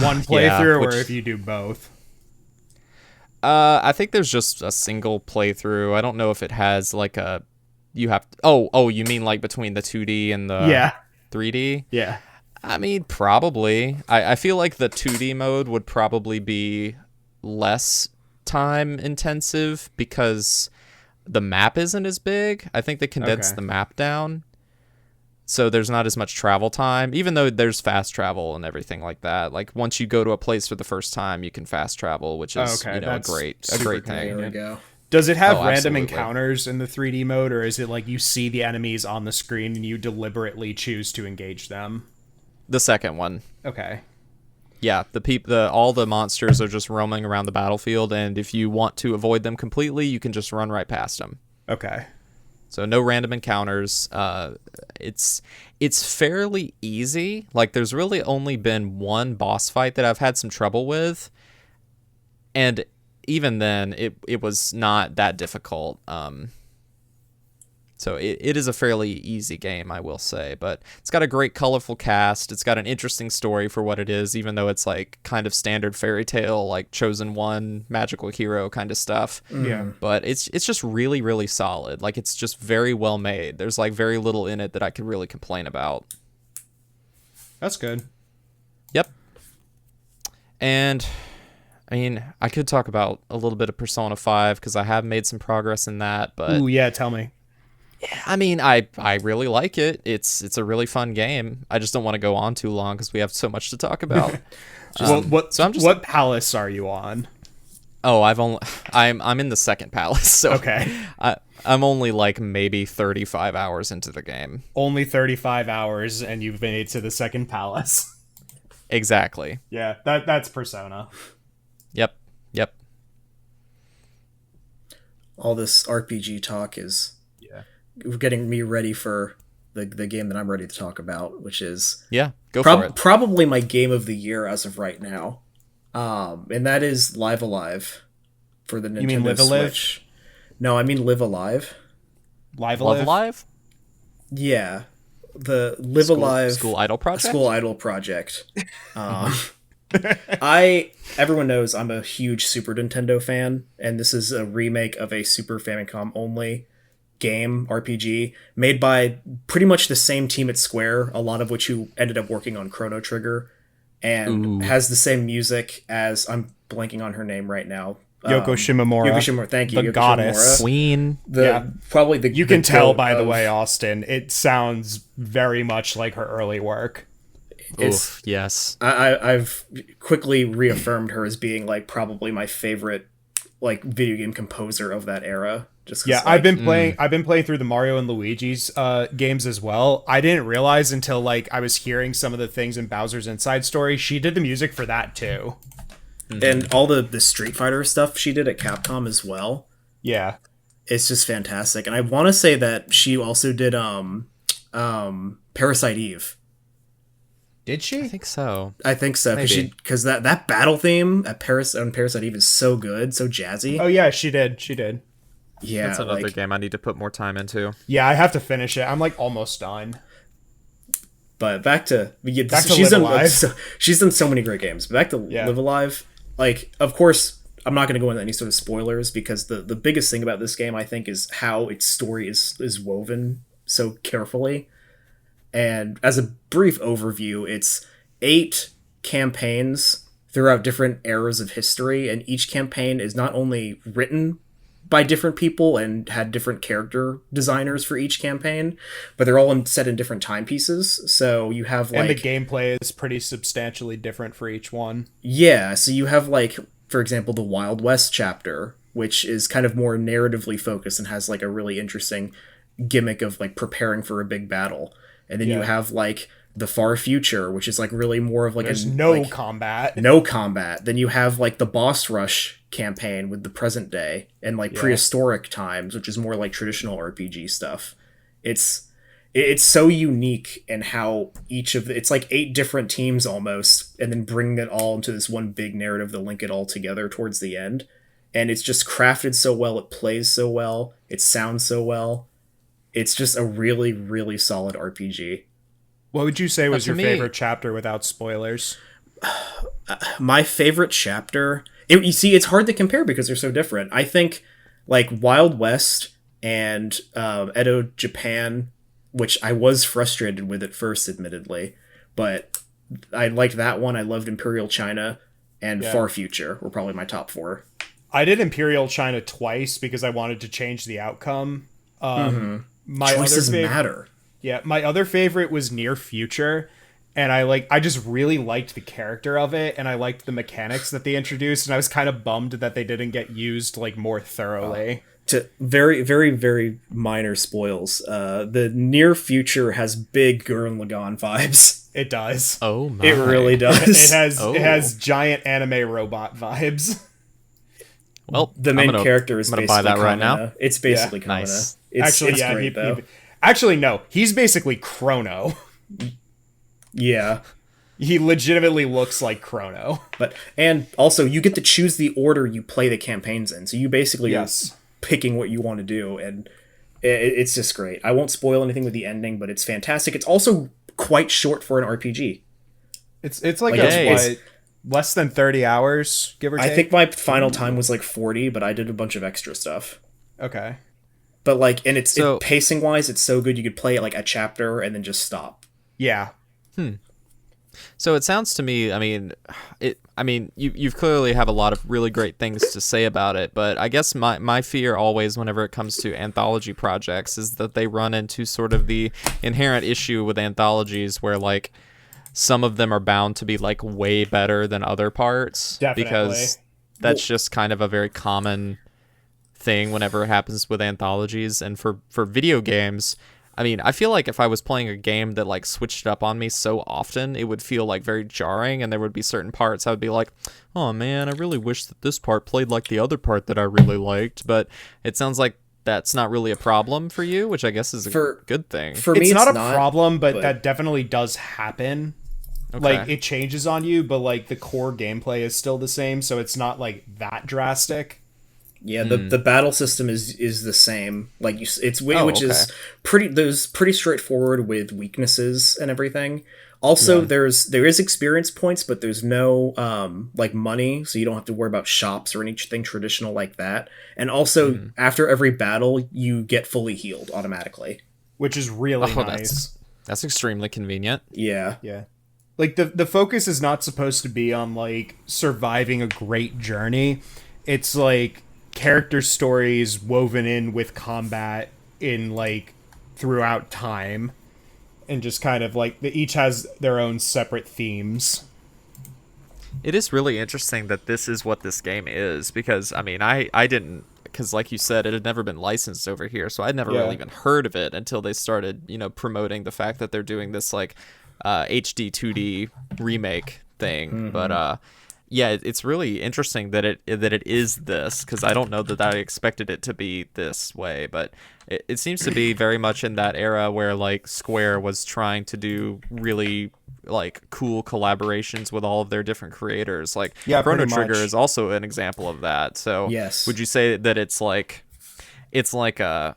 One playthrough, which, or if you do both. I think there's just a single playthrough. I don't know if it has like a. You have. Oh, you mean like between the 2D and the 3D? Yeah. I mean, probably. I feel like the 2D mode would probably be less time intensive because the map isn't as big. I think they condensed the map down, so there's not as much travel time, even though there's fast travel and everything like that. Like once you go to a place for the first time, you can fast travel, which is a great thing. There we go. Does it have random absolutely. encounters in the 3D mode, or is it like you see the enemies on the screen and you deliberately choose to engage them? The second one. Okay. Yeah, all the monsters are just roaming around the battlefield, and if you want to avoid them completely, you can just run right past them. Okay. So no random encounters. It's fairly easy. Like there's really only been one boss fight that I've had some trouble with, and even then it was not that difficult. So it is a fairly easy game, I will say, but it's got a great colorful cast. It's got an interesting story for what it is, even though it's like kind of standard fairy tale, like chosen one, magical hero kind of stuff. Yeah. But it's just really, really solid. Like it's just very well made. There's like very little in it that I could really complain about. That's good. Yep. And I mean, I could talk about a little bit of Persona 5 because I have made some progress in that, but Ooh, yeah, tell me. I mean, I really like it. It's a really fun game. I just don't want to go on too long because we have so much to talk about. What palace are you on? Oh, I'm in the second palace, so Okay. I'm only like maybe 35 hours into the game. Only 35 hours and you've made it to the second palace. Exactly. Yeah, that's Persona. Yep. All this RPG talk is getting me ready for the game that I'm ready to talk about, which is for it. Probably my game of the year as of right now, and that is Live Alive for the Nintendo You mean Live Switch. No, I mean Live Alive. Live Alive? Yeah, the Live Alive School Idol Project. Everyone knows I'm a huge Super Nintendo fan, and this is a remake of a Super Famicom only game RPG made by pretty much the same team at Square, a lot of which who ended up working on Chrono Trigger, and has the same music as, I'm blanking on her name right now, Yoko Shimomura. Thank you, the Yoko goddess Shimomura. Queen. Probably the. You can tell by the way, Austin. It sounds very much like her early work. Oof, yes. I've quickly reaffirmed her as being like probably my favorite like video game composer of that era. I've been playing through the Mario and Luigi's games as well. I didn't realize until like I was hearing some of the things in Bowser's Inside Story, she did the music for that too. And all the Street Fighter stuff she did at Capcom as well. Yeah. It's just fantastic. And I want to say that she also did Parasite Eve. Did she? I think so. I think so, because that battle theme at Parasite Eve is so good, so jazzy. Oh yeah, she did. Yeah, that's another game I need to put more time into. Yeah, I have to finish it. I'm like almost done. But back to Live Alive. She's done so many great games. But back to Live Alive. Like, of course, I'm not going to go into any sort of spoilers because the biggest thing about this game, I think, is how its story is woven so carefully. And as a brief overview, it's 8 campaigns throughout different eras of history, and each campaign is not only written by different people and had different character designers for each campaign, but they're all set in different timepieces. So you have and the gameplay is pretty substantially different for each one. Yeah, so you have for example, the Wild West chapter, which is kind of more narratively focused and has a really interesting gimmick of preparing for a big battle. And then you have the Far Future, which is really more of there's no combat. No combat. Then you have the Boss Rush campaign with the present day and prehistoric times, which is more traditional RPG stuff. It's so unique in how it's 8 different teams almost, and then bring it all into this one big narrative to link it all together towards the end. And it's just crafted so well, it plays so well, it sounds so well. It's just a really, really solid RPG. What would you say was your favorite chapter without spoilers? My favorite chapter... you see, it's hard to compare because they're so different. I think Wild West and Edo Japan, which I was frustrated with at first, admittedly, but I liked that one. I loved Imperial China, and Far Future were probably my top 4. I did Imperial China twice because I wanted to change the outcome. My choices matter. Yeah, my other favorite was Near Future, and I just really liked the character of it, and I liked the mechanics that they introduced, and I was kind of bummed that they didn't get used more thoroughly. To very, very, very minor spoils, the Near Future has big Gurren Lagann vibes. It does. Oh my! It really does. It has giant anime robot vibes. Well, the main character is basically buy that right now. It's basically Kamina. Nice. It's great, though. Actually, no. He's basically Chrono. Yeah. He legitimately looks like Chrono. And also, you get to choose the order you play the campaigns in. So you basically are picking what you want to do. And it's just great. I won't spoil anything with the ending, but it's fantastic. It's also quite short for an RPG. It's less than 30 hours, give or take? I think my final time was 40, but I did a bunch of extra stuff. Okay. But pacing wise, it's so good you could play it a chapter and then just stop. Yeah. So it sounds to me, you clearly have a lot of really great things to say about it, but I guess my fear always whenever it comes to anthology projects is that they run into sort of the inherent issue with anthologies where some of them are bound to be way better than other parts. Definitely. Because that's just kind of a very common thing whenever it happens with anthologies. And for video games, I feel like if I was playing a game that switched it up on me so often, it would feel very jarring, and there would be certain parts I would be like, oh man, I really wish that this part played like the other part that I really liked. But it sounds like that's not really a problem for you, which I guess is a good thing. For me, it's not a problem, but that definitely does happen. Okay. It changes on you, but the core gameplay is still the same, so it's not that drastic. Yeah, the battle system is the same. Which is pretty straightforward with weaknesses and everything. Also, there is experience points, but there's no money, so you don't have to worry about shops or anything traditional like that. And also, after every battle, you get fully healed automatically, which is really nice. That's extremely convenient. Yeah. Yeah. The focus is not supposed to be on surviving a great journey. It's character stories woven in with combat in throughout time, and just kind of each has their own separate themes. It is really interesting that this is what this game is, because I didn't, because like you said, it had never been licensed over here, so I'd never really even heard of it until they started promoting the fact that they're doing this HD 2D remake thing. But it's really interesting that it is this, because I don't know that I expected it to be this way, but it seems to be very much in that era where like Square was trying to do really like cool collaborations with all of their different creators. Like Chrono Trigger is also an example of that. So would you say that it's like a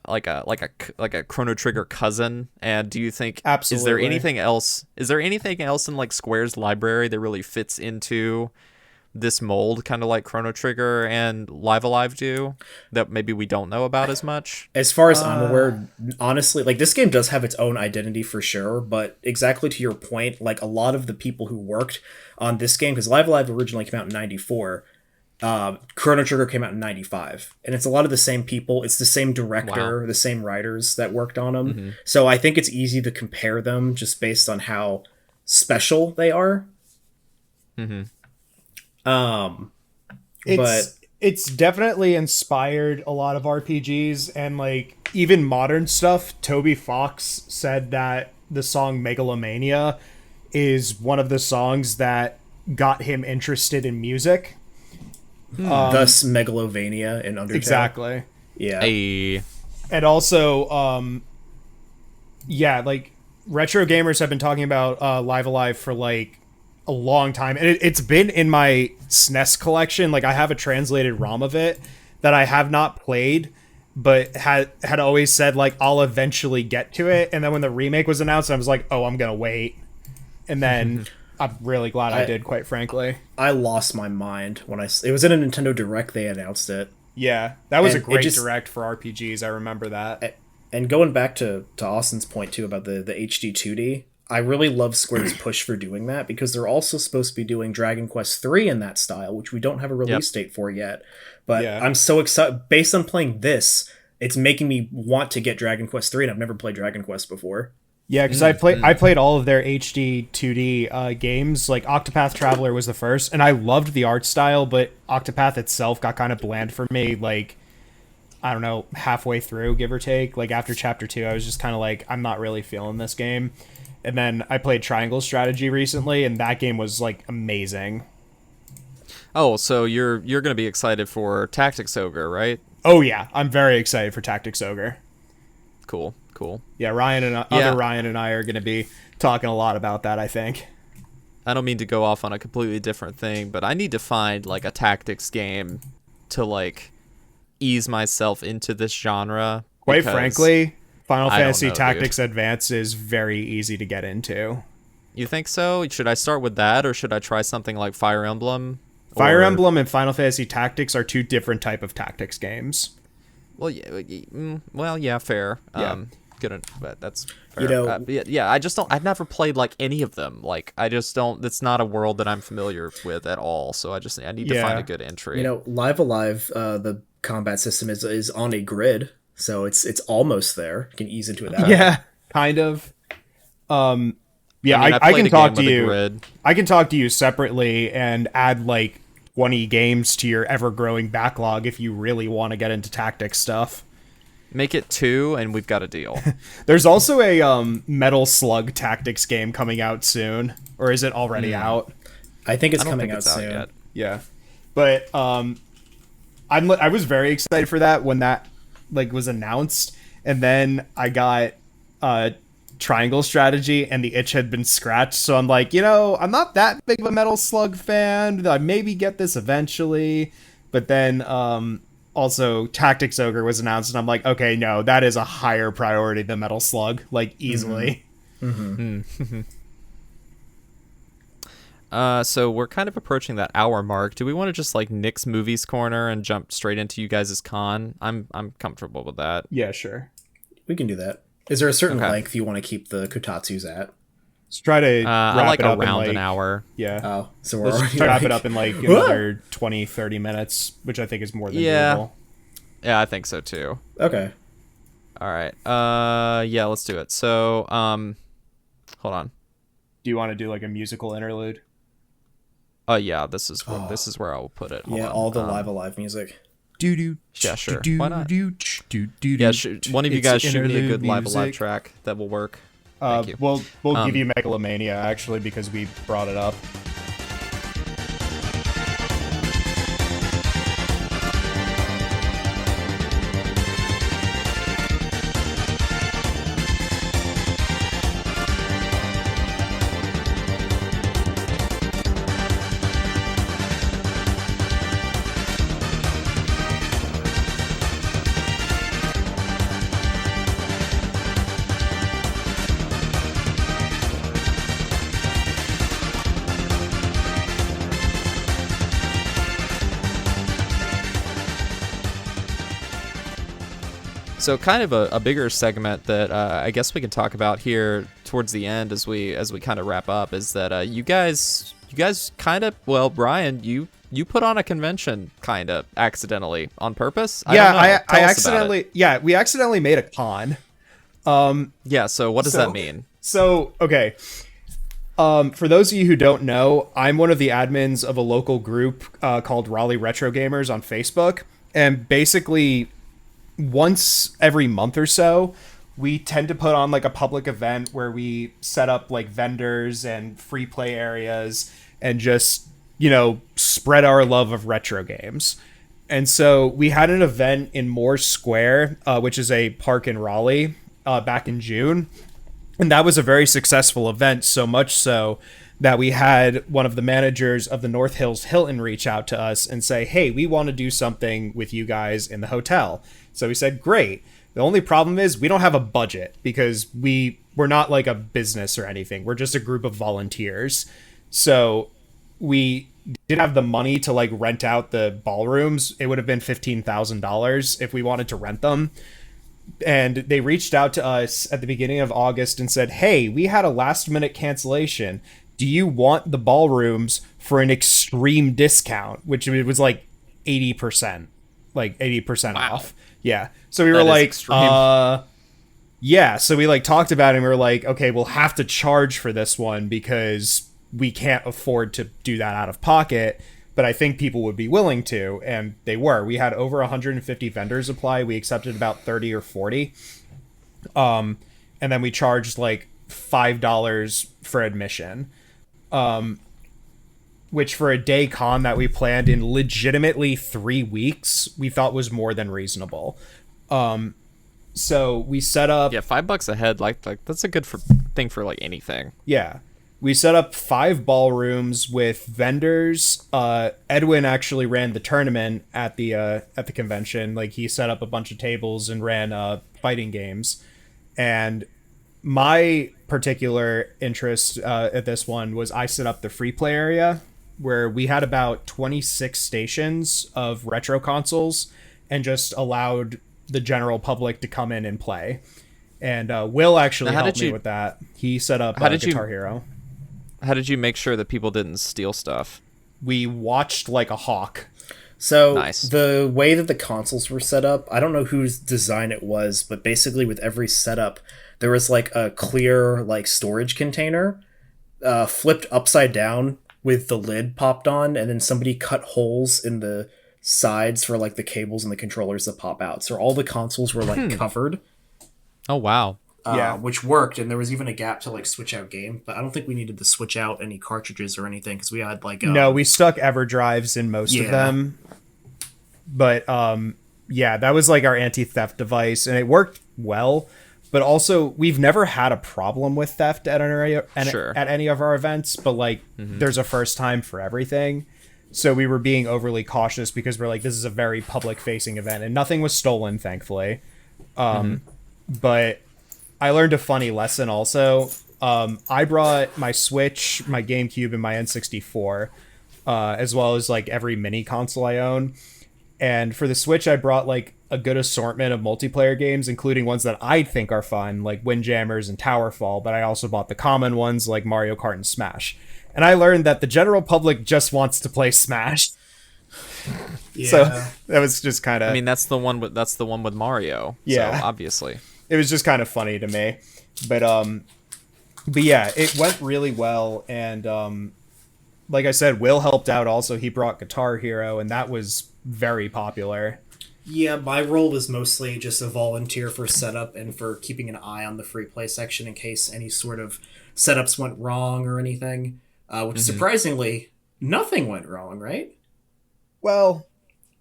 Chrono Trigger cousin? And do you think absolutely, is there anything else in like Square's library that really fits into this mold, kind of like Chrono Trigger and Live Alive do, that maybe we don't know about as much? As far as I'm aware, honestly, like this game does have its own identity for sure, but exactly to your point, like a lot of the people who worked on this game, because Live Alive originally came out in 94, Chrono Trigger came out in 95, and it's a lot of the same people. It's the same director, the same writers that worked on them. So I think it's easy to compare them just based on how special they are. It's definitely inspired a lot of RPGs, and like even modern stuff. Toby Fox said that the song Megalomania is one of the songs that got him interested in music. Thus Megalovania in Undertale. Exactly. Yeah. And also, like retro gamers have been talking about Live Alive for like a long time, and it's been in my SNES collection. Like I have a translated ROM of it that I have not played, but had always said like I'll eventually get to it. And then when the remake was announced, I was like, oh, I'm gonna wait. And then I'm really glad I did, quite frankly. I lost my mind when it was in a Nintendo Direct. They announced it. Yeah, that was a great Direct for RPGs. I remember that. And going back to Austin's point too about the HD 2D, I really love Square's push for doing that, because they're also supposed to be doing Dragon Quest 3 in that style, which we don't have a release date for yet. But I'm so excited. Based on playing this, it's making me want to get Dragon Quest 3, and I've never played Dragon Quest before. Yeah, because I played all of their HD 2D games. Like Octopath Traveler was the first, and I loved the art style, but Octopath itself got kind of bland for me. Like, I don't know, halfway through, give or take. Like after Chapter 2, I was just kind of like, I'm not really feeling this game. And then I played Triangle Strategy recently, and that game was like amazing. Oh, so you're gonna be excited for Tactics Ogre, right? Oh yeah, I'm very excited for Tactics Ogre. Cool. Yeah, Ryan and I are gonna be talking a lot about that, I think. I don't mean to go off on a completely different thing, but I need to find like a tactics game to like ease myself into this genre. Quite frankly, Final Fantasy Tactics Advance is very easy to get into. You think so? Should I start with that, or should I try something like Fire Emblem? Fire Emblem and Final Fantasy Tactics are two different type of tactics games. Well, yeah, fair. Yeah. But that's fair. I just don't. I've never played like any of them. Like I just don't. It's not a world that I'm familiar with at all. So I need to find a good entry. Live Alive, the combat system is on a grid. So it's almost there. You can ease into it that way. Yeah, kind of. I can talk to you. I can talk to you separately and add like 20 games to your ever-growing backlog if you really want to get into tactics stuff. Make it 2, and we've got a deal. There's also a Metal Slug Tactics game coming out soon, or is it already out? I think it's coming out soon. Yet. Yeah, but I was very excited for that when that like was announced, and then I got Triangle Strategy, and the itch had been scratched. So I'm like, I'm not that big of a Metal Slug fan. I maybe get this eventually, but then also Tactics Ogre was announced, and I'm like, okay, no, that is a higher priority than Metal Slug, like easily. So we're kind of approaching that hour mark. Do we want to just like nix Movies Corner and jump straight into you guys' con? I'm comfortable with that. Yeah, sure. We can do that. Is there a certain length you want to keep the Kotatsus at? Let's try to wrap it up around in an hour. Yeah. Oh, so we're Let's already wrap it up in like another 20, 30 minutes, which I think is more than doable. Yeah, I think so too. Okay. All right. Yeah, let's do it. So, hold on. Do you want to do like a musical interlude? Yeah, this is where I will put it. Hold on. All the Live Alive music. Yeah, sure. Why not? Yeah, one of you guys shoot me a good Live Alive track that will work. Thank you. We'll give you Megalomania actually because we brought it up. So kind of a bigger segment that I guess we can talk about here towards the end as we kind of wrap up is that you guys kind of, well, Brian, you put on a convention kind of accidentally on purpose. I accidentally, we accidentally made a con. So what does that mean? So, okay. For those of you who don't know, I'm one of the admins of a local group called Raleigh Retro Gamers on Facebook. And basically, once every month or so, we tend to put on like a public event where we set up like vendors and free play areas and just, spread our love of retro games. And so we had an event in Moore Square, which is a park in Raleigh, back in June. And that was a very successful event, so much so that we had one of the managers of the North Hills Hilton reach out to us and say, hey, we want to do something with you guys in the hotel. So we said, great. The only problem is we don't have a budget because we're not like a business or anything. We're just a group of volunteers. So we didn't have the money to like rent out the ballrooms. It would have been $15,000 if we wanted to rent them. And they reached out to us at the beginning of August and said, hey, we had a last minute cancellation. Do you want the ballrooms for an extreme discount? Which it was like 80%, like 80% off. Yeah. So we were like, yeah. So we like talked about it and we were like, okay, we'll have to charge for this one because we can't afford to do that out of pocket. But I think people would be willing to, and they were. We had over 150 vendors apply. We accepted about 30 or 40. And then we charged like $5 for admission. Which for a day con that we planned in legitimately 3 weeks, we thought was more than reasonable. So we set up... Yeah, $5 a head, like that's a good thing for like anything. Yeah. We set up 5 ballrooms with vendors. Edwin actually ran the tournament at the convention. Like he set up a bunch of tables and ran fighting games. And my particular interest at this one was I set up the free play area where we had about 26 stations of retro consoles and just allowed the general public to come in and play. And Will actually helped me with that. He set up Guitar Hero. How did you make sure that people didn't steal stuff? We watched like a hawk. So nice. The way that the consoles were set up, I don't know whose design it was, but basically with every setup, there was like a clear like storage container flipped upside down with the lid popped on, and then somebody cut holes in the sides for like the cables and the controllers that pop out. So all the consoles were like covered. Oh, wow. Yeah, which worked, and there was even a gap to like switch out game, but I don't think we needed to switch out any cartridges or anything because we had like no, we stuck EverDrives in most of them. But yeah, that was like our anti-theft device, and it worked well. But also, we've never had a problem with theft at any of our events. But like, there's a first time for everything, so we were being overly cautious because we're like, this is a very public-facing event, and nothing was stolen, thankfully. But I learned a funny lesson also. I brought my Switch, my GameCube, and my N64, as well as like every mini console I own. And for the Switch, I brought like a good assortment of multiplayer games, including ones that I think are fun, like Windjammers and Towerfall. But I also bought the common ones like Mario Kart and Smash. And I learned that the general public just wants to play Smash. Yeah. So that was just kind of... I mean, that's the one with Mario. Yeah. So obviously. It was just kind of funny to me. But yeah, it went really well. And like I said, Will helped out also. He brought Guitar Hero, and that was very popular. Yeah, my role was mostly just a volunteer for setup and for keeping an eye on the free play section in case any sort of setups went wrong or anything. Which surprisingly, nothing went wrong, right? Well,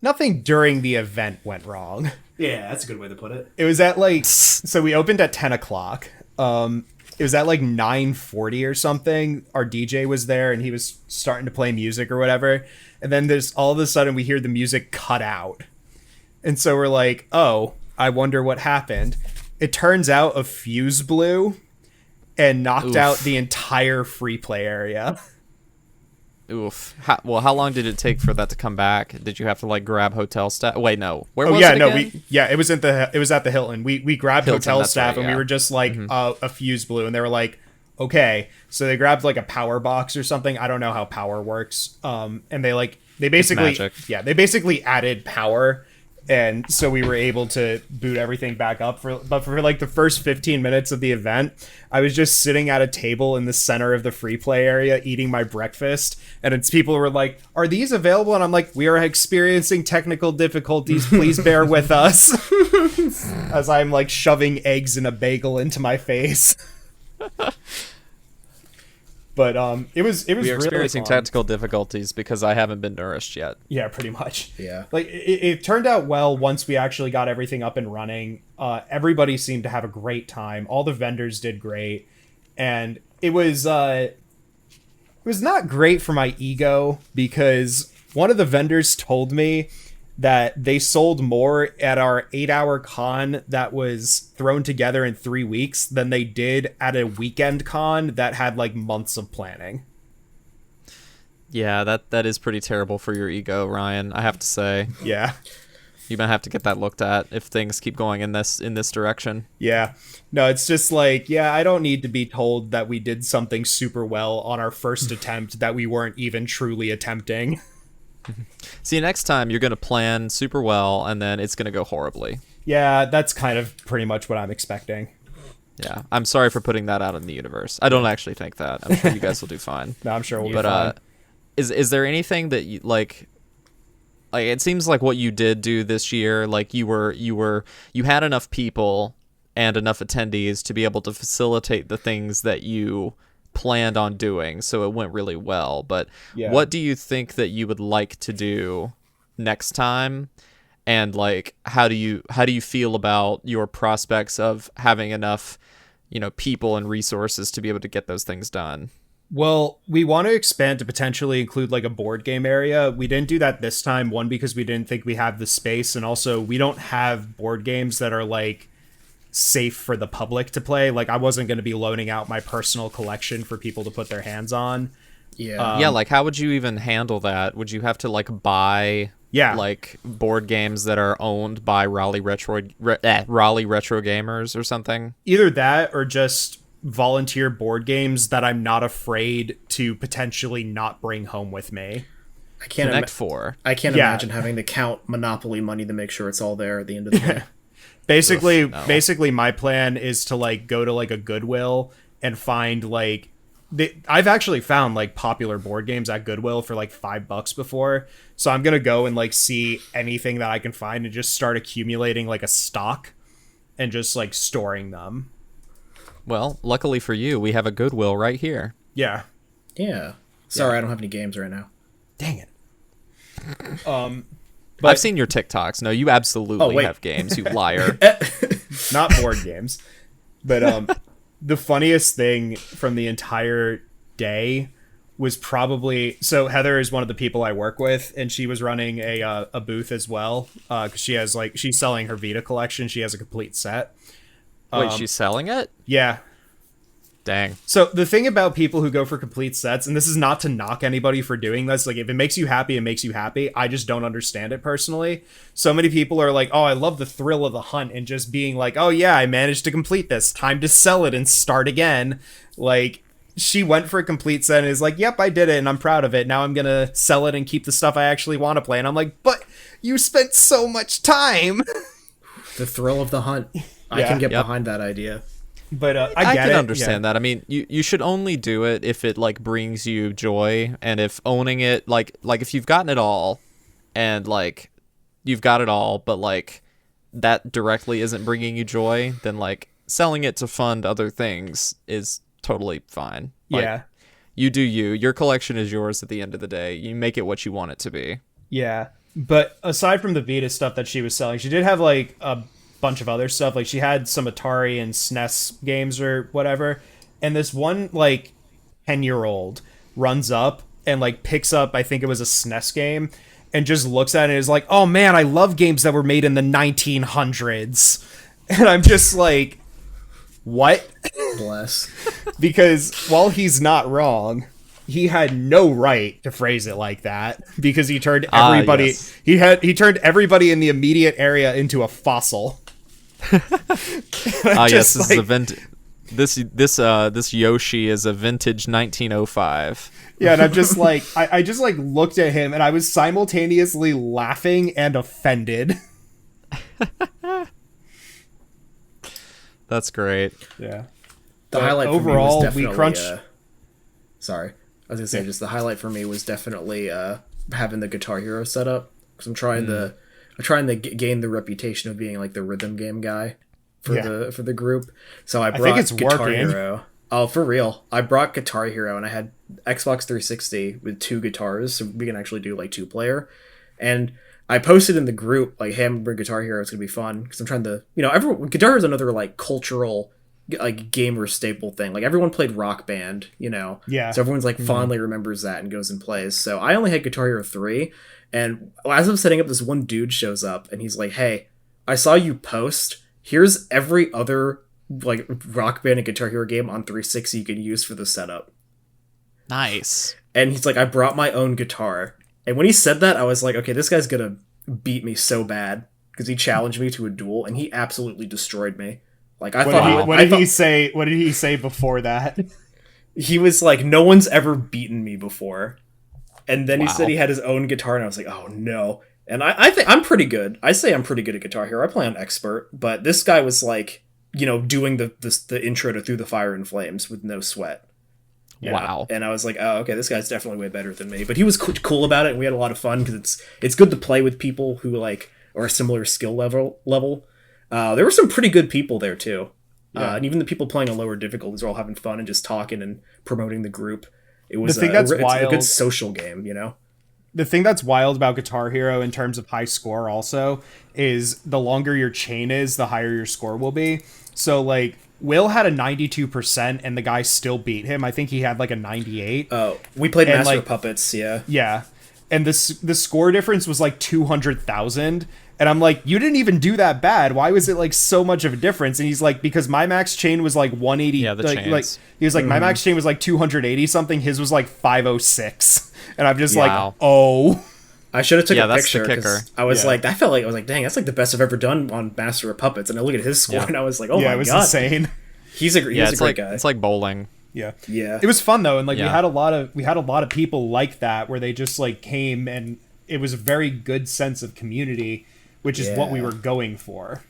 nothing during the event went wrong. Yeah, that's a good way to put it. It was at like... So we opened at 10 o'clock. It was at like 9:40 or something. Our DJ was there and he was starting to play music or whatever. And then there's all of a sudden we hear the music cut out. And so we're like, oh, I wonder what happened. It turns out a fuse blew and knocked out the entire free play area. Oof. How long did it take for that to come back? Did you have to like grab hotel staff? Wait, no. Where was it again? It was at the Hilton. We grabbed Hilton, hotel staff, right, and we were just like a fuse blew, and they were like, okay. So they grabbed like a power box or something. I don't know how power works. And they basically added power. And so we were able to boot everything back up but for like the first 15 minutes of the event, I was just sitting at a table in the center of the free play area eating my breakfast. And people were like, are these available? And I'm like, we are experiencing technical difficulties. Please bear with us. As I'm like shoving eggs in a bagel into my face. But it was we are really experiencing fun. technical difficulties because I haven't been nourished yet. Yeah, pretty much. Yeah. Like it turned out well once we actually got everything up and running. Everybody seemed to have a great time. All the vendors did great, and it was not great for my ego because one of the vendors told me that they sold more at our 8-hour con that was thrown together in 3 weeks than they did at a weekend con that had like months of planning. Yeah, that is pretty terrible for your ego, Ryan, I have to say. Yeah. You might have to get that looked at if things keep going in this direction. Yeah. No, it's just like, I don't need to be told that we did something super well on our first attempt that we weren't even truly attempting. See, next time you're going to plan super well, and then it's going to go horribly. Yeah, that's kind of pretty much what I'm expecting. Yeah, I'm sorry for putting that out in the universe. I don't actually think that. I'm sure you guys will do fine. No, I'm sure we'll be fine. But is there anything that you like? Like, it seems like what you did do this year, like you had enough people and enough attendees to be able to facilitate the things that you planned on doing, so it went really well. But what do you think that you would like to do next time, and like how do you feel about your prospects of having enough people and resources to be able to get those things done? Well, we want to expand to potentially include like a board game area. We didn't do that this time, one because we didn't think we have the space, and also we don't have board games that are like safe for the public to play. Like, I wasn't going to be loaning out my personal collection for people to put their hands on. Like, how would you even handle that? Would you have to like buy like board games that are owned by Raleigh Retro Gamers or something? Either that or just volunteer board games that I'm not afraid to potentially not bring home with me. I can't imagine having to count Monopoly money to make sure it's all there at the end of the day. Basically, my plan is to like go to like a Goodwill and find like I've actually found like popular board games at Goodwill for like $5 before. So I'm gonna go and like see anything that I can find and just start accumulating like a stock and just like storing them. Well, luckily for you, we have a Goodwill right here. Yeah. Yeah. Sorry, I don't have any games right now. Dang it. But I've seen your TikToks. No, you absolutely have games, you liar. Not board games. But the funniest thing from the entire day was probably... So Heather is one of the people I work with, and she was running a booth as well. Because she's selling her Vita collection. She has a complete set. Wait, she's selling it? Yeah. Dang. So the thing about people who go for complete sets, and this is not to knock anybody for doing this, like if it makes you happy, it makes you happy. I just don't understand it personally. So many people are like, oh, I love the thrill of the hunt and just being like, oh yeah, I managed to complete this. Time to sell it and start again. Like, she went for a complete set and is like, yep, I did it and I'm proud of it. Now I'm going to sell it and keep the stuff I actually want to play. And I'm like, but you spent so much time. The thrill of the hunt. I can get behind that idea. But I can understand that. I mean, you should only do it if it like brings you joy, and if owning it like if you've gotten it all, and like you've got it all, but like that directly isn't bringing you joy, then like selling it to fund other things is totally fine. Like, yeah, you do you. Your collection is yours at the end of the day. You make it what you want it to be. Yeah, but aside from the Vita stuff that she was selling, she did have like a bunch of other stuff. Like, she had some Atari and SNES games or whatever, and this one like 10-year-old runs up and like picks up, I think it was a SNES game, and just looks at it and is like, oh man, I love games that were made in the 1900s. And I'm just like, what? Bless. Because while he's not wrong, he had no right to phrase it like that because he turned everybody yes. he turned everybody in the immediate area into a fossil. Yes, this is this Yoshi is a vintage 1905. Yeah, and I'm just like I just like looked at him and I was simultaneously laughing and offended. That's great. Yeah. The highlight overall, for me was definitely, we crunched. Sorry, I was gonna say just the highlight for me was definitely having the Guitar Hero setup because I'm trying to gain the reputation of being like the rhythm game guy for the group. So I think it's Guitar Hero. Oh, for real! I brought Guitar Hero and I had Xbox 360 with 2 guitars, so we can actually do like 2-player. And I posted in the group like, "Hey, I'm gonna bring Guitar Hero. It's gonna be fun." Because I'm trying to, Guitar Hero is another like cultural, like gamer staple thing. Like everyone played Rock Band, So everyone's like fondly remembers that and goes and plays. So I only had Guitar Hero 3, and as I'm setting up, this one dude shows up and he's like, "Hey, I saw you post. Here's every other like Rock Band and Guitar Hero game on 360 you can use for the setup." Nice. And he's like, "I brought my own guitar." And when he said that, I was like, okay, this guy's gonna beat me so bad because he challenged me to a duel and he absolutely destroyed me. Like what did he say? What did he say before that? He was like, "No one's ever beaten me before." And then he said he had his own guitar, and I was like, "Oh no!" And I think I'm pretty good. I say I'm pretty good at Guitar Hero. I play on expert, but this guy was like, doing the intro to Through the Fire and Flames with no sweat. Wow. And I was like, oh, okay, this guy's definitely way better than me. But he was cool about it, and we had a lot of fun because it's good to play with people who like are a similar skill level. There were some pretty good people there too. Yeah. And even the people playing on lower difficulties are all having fun and just talking and promoting the group. It was it's a good social game, The thing that's wild about Guitar Hero in terms of high score also is the longer your chain is, the higher your score will be. So like Will had a 92% and the guy still beat him. I think he had like a 98. Oh, we played Master of Puppets, yeah. Yeah. And the score difference was like 200,000. And I'm like, you didn't even do that bad. Why was it like so much of a difference? And he's like, because my max chain was like 180. Yeah, like he was like, my max chain was like 280 something. His was like 506. And I'm just like, oh. I should have took a picture because I was like, I felt like I was like, dang, that's like the best I've ever done on Master of Puppets. And I look at his score and I was like, oh my god, it was insane. He's a great guy. It's like bowling. Yeah. It was fun though, and like we had a lot of people like that where they just like came, and it was a very good sense of community, which is what we were going for.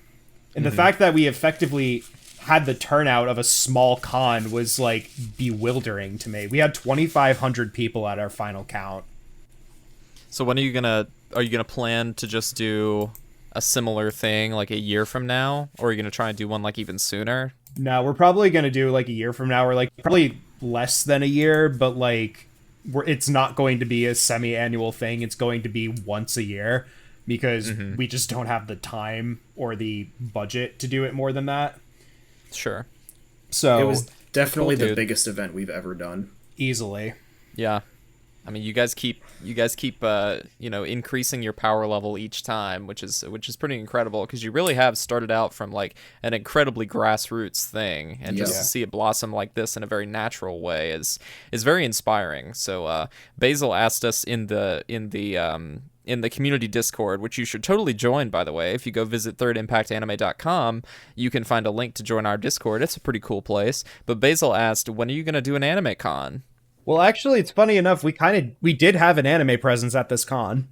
And the fact that we effectively had the turnout of a small con was like bewildering to me. We had 2,500 people at our final count. So when are you gonna plan to just do a similar thing like a year from now, or are you gonna try and do one like even sooner? No, we're probably gonna do like a year from now, or like probably less than a year, but like it's not going to be a semi-annual thing. It's going to be once a year because we just don't have the time or the budget to do it more than that. Sure. So it was definitely the biggest event we've ever done. Easily. Yeah. I mean, you guys keep increasing your power level each time, which is pretty incredible because you really have started out from like an incredibly grassroots thing, and just to see it blossom like this in a very natural way is very inspiring. So Basil asked us in the community Discord, which you should totally join, by the way. If you go visit thirdimpactanime.com, you can find a link to join our Discord. It's a pretty cool place. But Basil asked, when are you going to do an anime con? Well, actually, it's funny enough. We did have an anime presence at this con.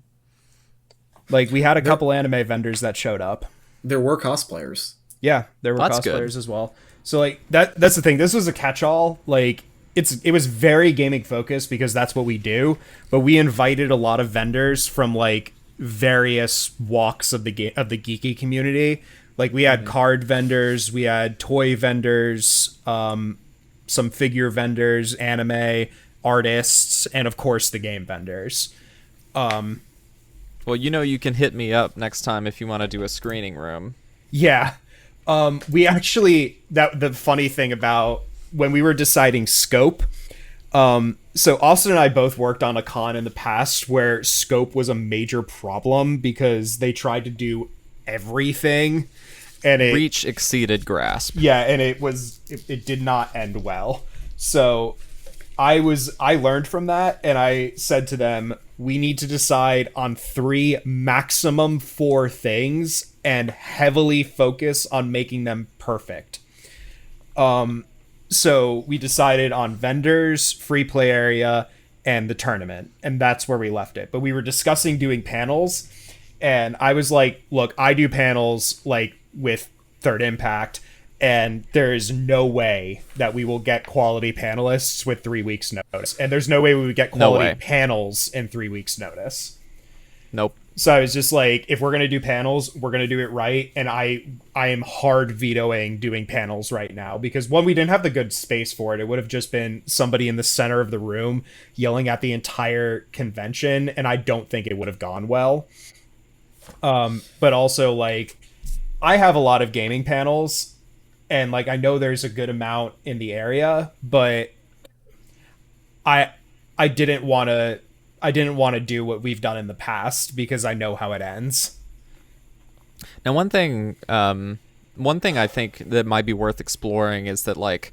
Like, we had a couple anime vendors that showed up. There were cosplayers. Yeah, there were cosplayers as well. So, like, that's the thing. This was a catch-all. Like, it was very gaming focused because that's what we do. But we invited a lot of vendors from, like, various walks of the geeky community. Like, we had card vendors, we had toy vendors, some figure vendors, anime artists, and of course the game vendors. Well, you can hit me up next time if you want to do a screening room. Yeah. We actually, the funny thing about when we were deciding scope, so Austin and I both worked on a con in the past where scope was a major problem because they tried to do everything. And reach exceeded grasp. Yeah, and it did not end well. So I learned from that, and I said to them, we need to decide on 3, maximum 4 things and heavily focus on making them perfect. So we decided on vendors, free play area, and the tournament, and that's where we left it. But we were discussing doing panels, and I was like, look, I do panels like with Third Impact, and there is no way that we will get quality panelists with 3 weeks notice. And there's no way we would get quality panels in 3 weeks notice. Nope. So I was just like, if we're going to do panels, we're going to do it right. And I am hard vetoing doing panels right now because, one, we didn't have the good space for it. It would have just been somebody in the center of the room yelling at the entire convention, and I don't think it would have gone well. But also, like, I have a lot of gaming panels, and like I know there's a good amount in the area, but I didn't want to do what we've done in the past because I know how it ends. Now, one thing I think that might be worth exploring is that like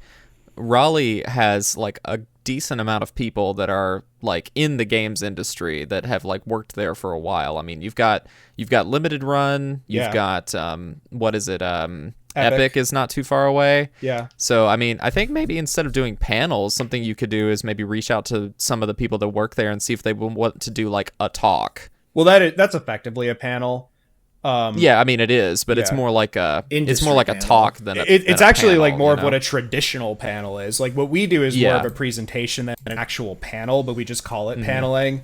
Raleigh has like a decent amount of people that are like in the games industry that have like worked there for a while. I mean, you've got Limited Run, you've got what is it? Epic is not too far away. Yeah. So, I mean, I think maybe instead of doing panels, something you could do is maybe reach out to some of the people that work there and see if they want to do like a talk. Well, that's effectively a panel. Yeah, I mean it is, but it's more like a talk than it's actually panel, like more of what a traditional panel is. Like what we do is more of a presentation than an actual panel, but we just call it paneling.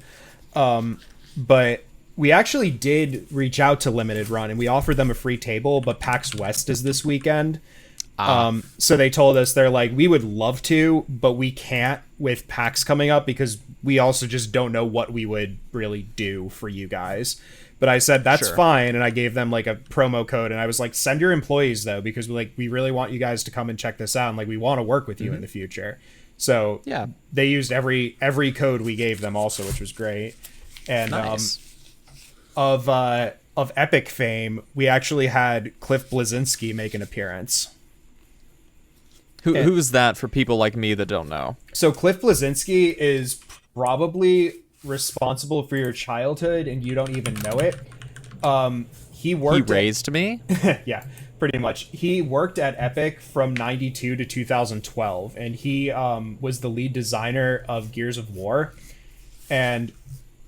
But we actually did reach out to Limited Run and we offered them a free table, but PAX West is this weekend. So they told us, they're like, we would love to, but we can't with PAX coming up because we also just don't know what we would really do for you guys. But I said, that's fine. And I gave them like a promo code and I was like, send your employees though, because we really want you guys to come and check this out. And like, we want to work with you in the future. So they used every code we gave them also, which was great. And, of Epic fame, we actually had Cliff Bleszinski make an appearance. Who is that for people like me that don't know? So Cliff Bleszinski is probably responsible for your childhood and you don't even know it. He raised me? Yeah, pretty much. He worked at Epic from 92 to 2012 and he was the lead designer of Gears of War. And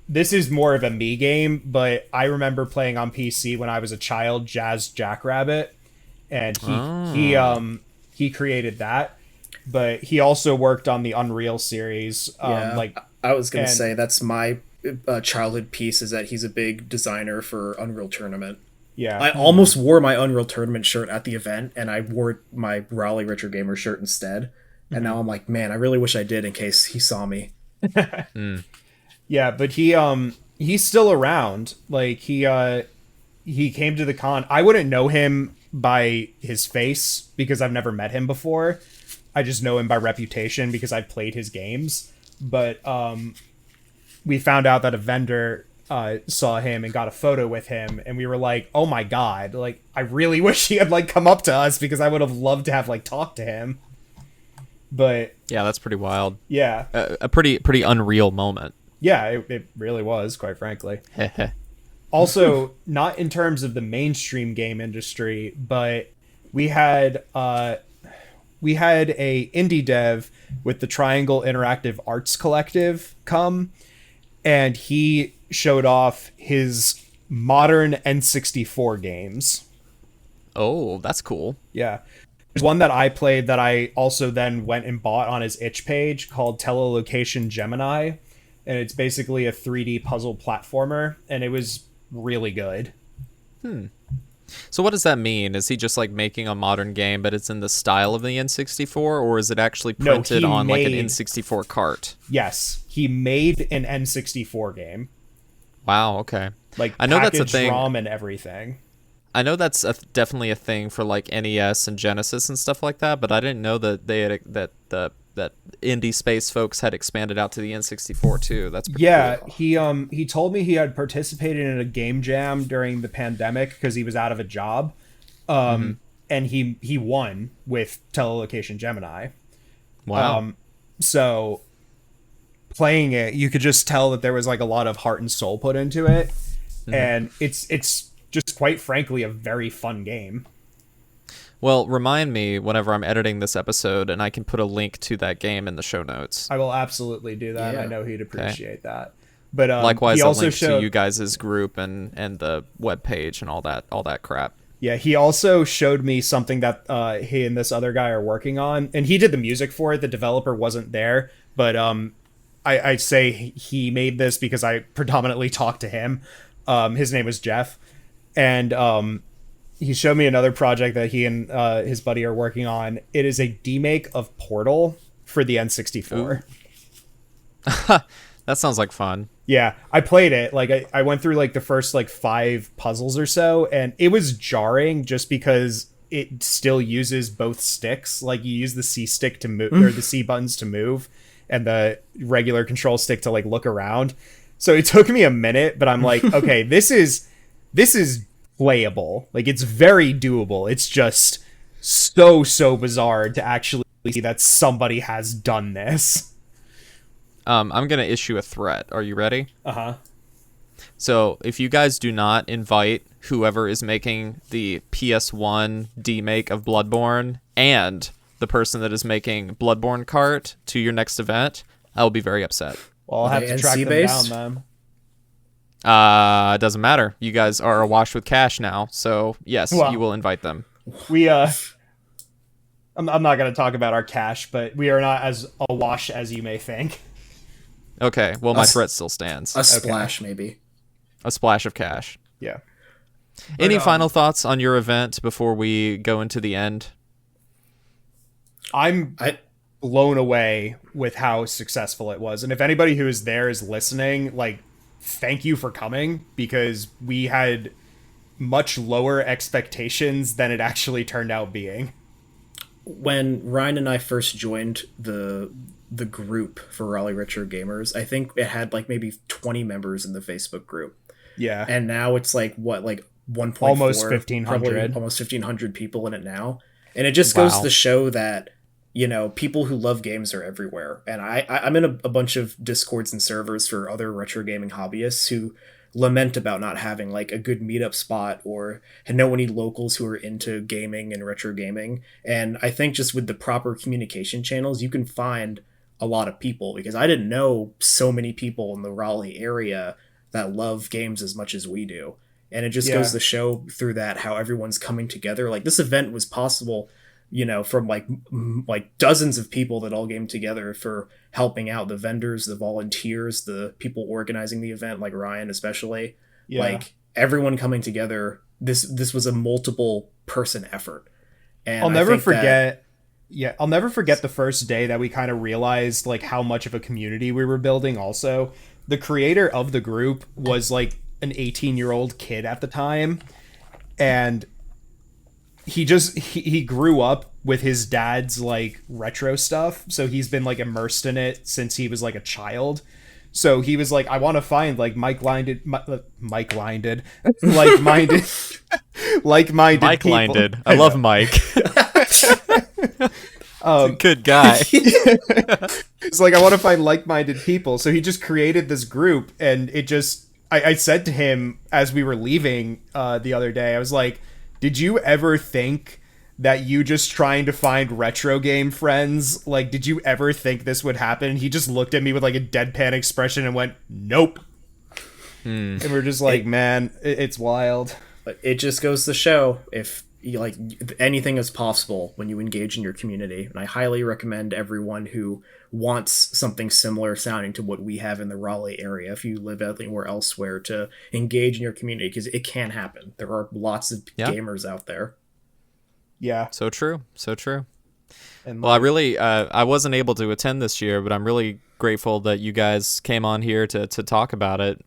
this is more of a me game, but I remember playing on PC when I was a child, Jazz Jackrabbit, and he created that. But he also worked on the Unreal series. I was gonna say that's my childhood piece, is that he's a big designer for Unreal Tournament. Yeah, I almost wore my Unreal Tournament shirt at the event, and I wore my Raleigh Retro Gamer shirt instead. And now I'm like, man, I really wish I did in case he saw me. Yeah, but he's still around. Like he came to the con. I wouldn't know him by his face because I've never met him before. I just know him by reputation because I've played his games. But we found out that a vendor saw him and got a photo with him, and we were like, "Oh my god! Like, I really wish he had like come up to us because I would have loved to have like talked to him." But yeah, that's pretty wild. Yeah, a pretty unreal moment. Yeah, it really was, quite frankly. Also, not in terms of the mainstream game industry, but we had a indie dev with the Triangle Interactive Arts Collective come, and he showed off his modern N64 games. Oh, that's cool. Yeah. There's one that I played that I also then went and bought on his itch page called Telelocation Gemini. And it's basically a 3D puzzle platformer, and it was really good. So what does that mean? Is he just like making a modern game, but it's in the style of the N64, or is it actually printed on like an N64 cart? Yes, he made an N64 game. Wow. Okay. Like I know that's a thing. ROM and everything. I know that's definitely a thing for like NES and Genesis and stuff like that, but I didn't know that they had that indie space folks had expanded out to the N64 too. That's pretty cool. He told me he had participated in a game jam during the pandemic because he was out of a job, and he won with Telelocation Gemini. Wow. So playing it, you could just tell that there was like a lot of heart and soul put into it, and it's just quite frankly a very fun game. Well, remind me whenever I'm editing this episode, and I can put a link to that game in the show notes. I will absolutely do that. Yeah. I know he'd appreciate that. But likewise, he a also link showed, to you guys' group and the webpage and all that crap. Yeah, he also showed me something that he and this other guy are working on, and he did the music for it. The developer wasn't there, but I say he made this because I predominantly talked to him. His name was Jeff, and he showed me another project that he and his buddy are working on. It is a demake of Portal for the N64. That sounds like fun. Yeah, I played it. Like I went through like the first like 5 puzzles or so, and it was jarring just because it still uses both sticks. Like you use the C stick to move, or the C buttons to move, and the regular control stick to like look around. So it took me a minute, but I'm like, okay, this is playable. Like it's very doable. It's just so bizarre to actually see that somebody has done this. I'm going to issue a threat. Are you ready? Uh-huh. So if you guys do not invite whoever is making the PS1 demake of Bloodborne and the person that is making Bloodborne Kart to your next event, I will be very upset. Well, I'll have to track them down, then. It doesn't matter. You guys are awash with cash now, so yes, you will invite them. We I'm not going to talk about our cash, but we are not as awash as you may think. Okay, well, my threat still stands. A splash, maybe. A splash of cash. Yeah. Any final thoughts on your event before we go into the end? I'm blown away with how successful it was. And if anybody who is there is listening, like, thank you for coming, because we had much lower expectations than it actually turned out being. When Ryan and I first joined the group for Raleigh Retro Gamers, I think it had like maybe 20 members in the Facebook group. Yeah. And now it's like 1.4, almost 1,500. Almost 1,500 people in it now. And it just goes to show that, you know, people who love games are everywhere. And I'm in a bunch of Discords and servers for other retro gaming hobbyists who lament about not having like a good meetup spot or know any locals who are into gaming and retro gaming. And I think just with the proper communication channels, you can find a lot of people, because I didn't know so many people in the Raleigh area that love games as much as we do. And it just goes to show through that how everyone's coming together. Like this event was possible, you know, from like dozens of people that all came together for helping out, the vendors, the volunteers, the people organizing the event, like Ryan especially. Like everyone coming together. This was a multiple person effort. And I'll never forget the first day that we kind of realized like how much of a community we were building. Also, the creator of the group was like an 18-year-old kid at the time, and he grew up with his dad's like retro stuff, so he's been like immersed in it since he was like a child. So he was like, I want to find like like-minded people. I love Mike. Good guy. It's like, I want to find like-minded people. So he just created this group, and it just, I said to him as we were leaving the other day, I was like, did you ever think that you just trying to find retro game friends, like, did you ever think this would happen? And he just looked at me with like a deadpan expression and went, nope. And we're just like, man, it's wild. But it just goes to show, if you like, anything is possible when you engage in your community. And I highly recommend everyone who wants something similar sounding to what we have in the Raleigh area, if you live anywhere elsewhere, to engage in your community, because it can happen. There are lots of gamers out there. Yeah. So true. And well, I really, I wasn't able to attend this year, but I'm really grateful that you guys came on here to talk about it,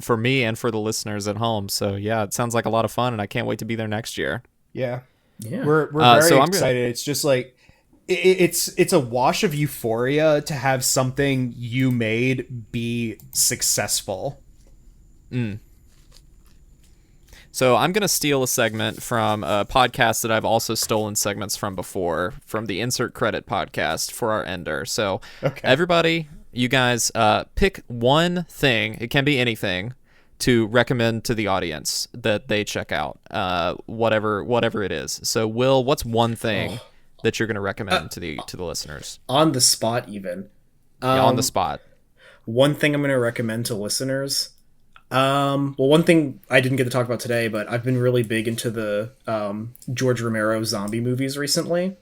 for me and for the listeners at home. So yeah, it sounds like a lot of fun, and I can't wait to be there next year. Yeah. We're very excited. It's just like, it's a wash of euphoria to have something you made be successful. So I'm going to steal a segment from a podcast that I've also stolen segments from before, from the Insert Credit podcast for our ender. So everybody you guys pick one thing. It can be anything to recommend to the audience that they check out, whatever it is. So, Will, what's one thing that you're going to recommend to the listeners? On the spot, even. On the spot. One thing I'm going to recommend to listeners. Well, one thing I didn't get to talk about today, but I've been really big into the George Romero zombie movies recently.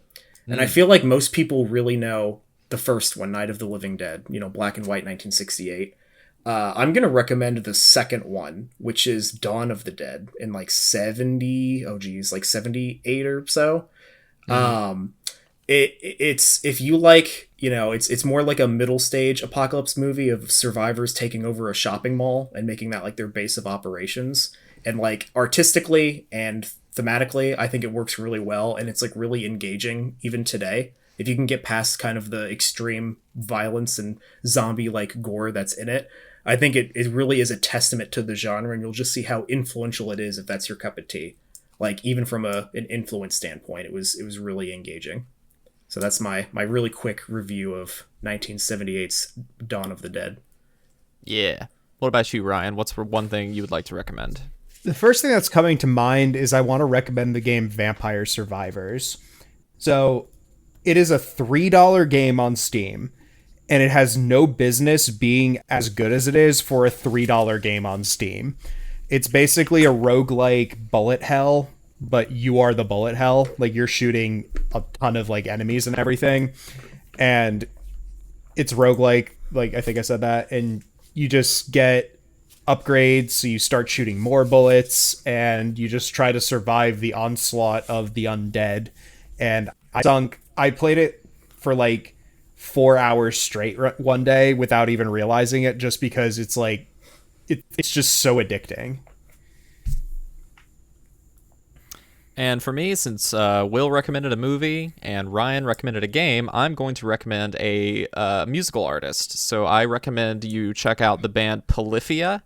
And I feel like most people really know the first one, Night of the Living Dead, black and white 1968. I'm going to recommend the second one, which is Dawn of the Dead in like 78 or so. It's if you like, it's more like a middle stage apocalypse movie of survivors taking over a shopping mall and making that like their base of operations. And like artistically and thematically, I think it works really well, and it's like really engaging even today. If you can get past kind of the extreme violence and zombie like gore that's in it, I think it really is a testament to the genre, and you'll just see how influential it is if that's your cup of tea. Like even from an influence standpoint, it was really engaging. So that's my really quick review of 1978's Dawn of the Dead. Yeah. What about you, Ryan? What's one thing you would like to recommend? The first thing that's coming to mind is I want to recommend the game Vampire Survivors. So it is a $3 game on Steam, and it has no business being as good as it is for a $3 game on Steam. It's basically a roguelike bullet hell, but you are the bullet hell. Like, you're shooting a ton of like enemies and everything, and it's roguelike, like I think I said that, and you just get upgrades, so you start shooting more bullets, and you just try to survive the onslaught of the undead. And I played it for like 4 hours straight one day without even realizing it, just because it's like it's just so addicting. And for me, since Will recommended a movie and Ryan recommended a game, I'm going to recommend a musical artist. So I recommend you check out the band Polyphia.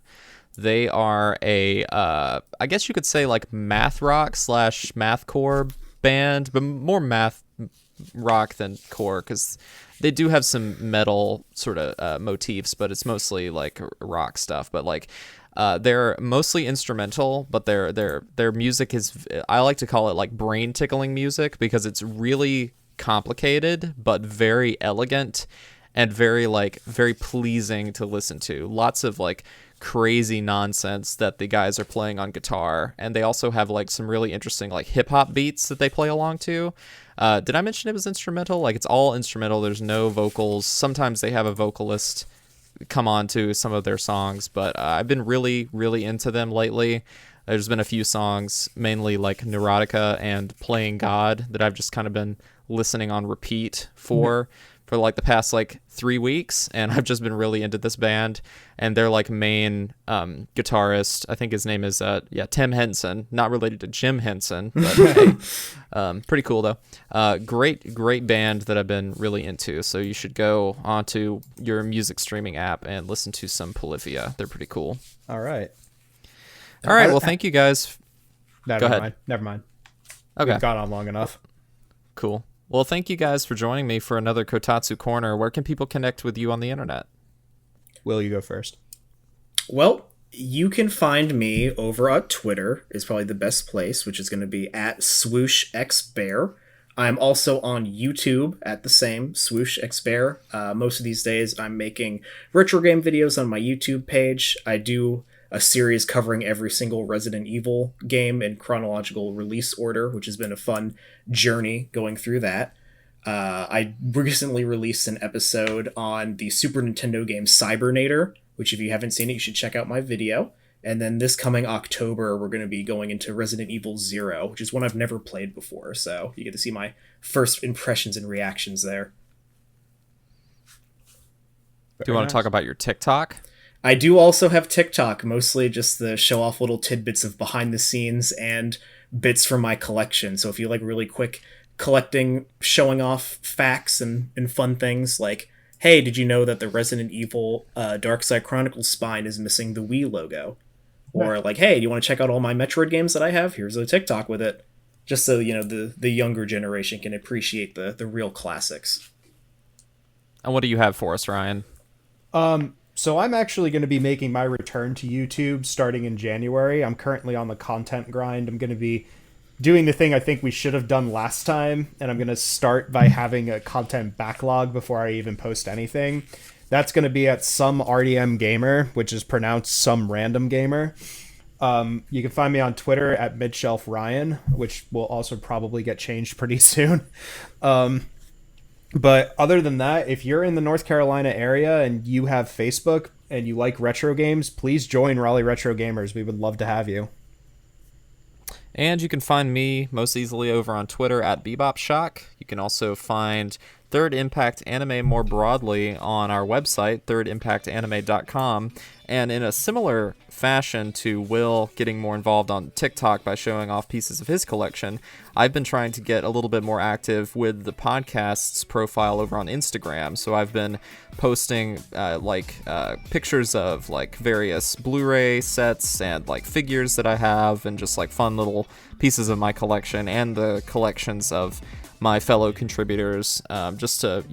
They are I guess you could say like math rock / mathcore band, but more math rock than core, because they do have some metal sort of motifs, but it's mostly like rock stuff. But like they're mostly instrumental, but their music is, I like to call it like brain tickling music, because it's really complicated but very elegant and very pleasing to listen to. Lots of like crazy nonsense that the guys are playing on guitar, and they also have like some really interesting like hip hop beats that they play along to. Did I mention it was instrumental? Like, it's all instrumental. There's no vocals. Sometimes they have a vocalist come on to some of their songs, but I've been really, really into them lately. There's been a few songs, mainly like Neurotica and Playing God, that I've just kind of been listening on repeat for like the past like 3 weeks, and I've just been really into this band. And their like main guitarist, I think his name is Tim Henson, not related to Jim Henson, but hey, pretty cool though. Great band that I've been really into. So you should go onto your music streaming app and listen to some Polyphia. They're pretty cool. All right. Well, thank you guys. Go ahead. Never mind. Okay. We've gone on long enough. Cool. Well, thank you guys for joining me for another Kotatsu Corner. Where can people connect with you on the internet? Will, you go first. Well, you can find me over on Twitter, is probably the best place, which is going to be at swooshxbear. I'm also on YouTube at the same swooshxbear. Most of these days I'm making retro game videos on my YouTube page. I do a series covering every single Resident Evil game in chronological release order, which has been a fun journey going through that. I recently released an episode on the Super Nintendo game Cybernator, which if you haven't seen it, you should check out my video. And then this coming October, we're going to be going into Resident Evil 0, which is one I've never played before. So you get to see my first impressions and reactions there. Do you want to talk about your TikTok? I do also have TikTok, mostly just to show off little tidbits of behind the scenes and bits from my collection. So if you like really quick collecting, showing off facts and fun things like, hey, did you know that the Resident Evil Dark Side Chronicles spine is missing the Wii logo? Or like, hey, do you want to check out all my Metroid games that I have? Here's a TikTok with it. Just so, the younger generation can appreciate the real classics. And what do you have for us, Ryan? So I'm actually going to be making my return to YouTube starting in January. I'm currently on the content grind. I'm going to be doing the thing I think we should have done last time, and I'm going to start by having a content backlog before I even post anything. That's going to be at some RDM Gamer, which is pronounced some random gamer. You can find me on Twitter at midshelfryan, which will also probably get changed pretty soon. But other than that, if you're in the North Carolina area and you have Facebook and you like retro games, please join Raleigh Retro Gamers. We would love to have you. And you can find me most easily over on Twitter at BebopShock. You can also find Third Impact Anime more broadly on our website, thirdimpactanime.com. And in a similar fashion to Will getting more involved on TikTok by showing off pieces of his collection, I've been trying to get a little bit more active with the podcast's profile over on Instagram. So I've been posting pictures of like various Blu-ray sets and like figures that I have and just like fun little pieces of my collection and the collections of my fellow contributors, just to,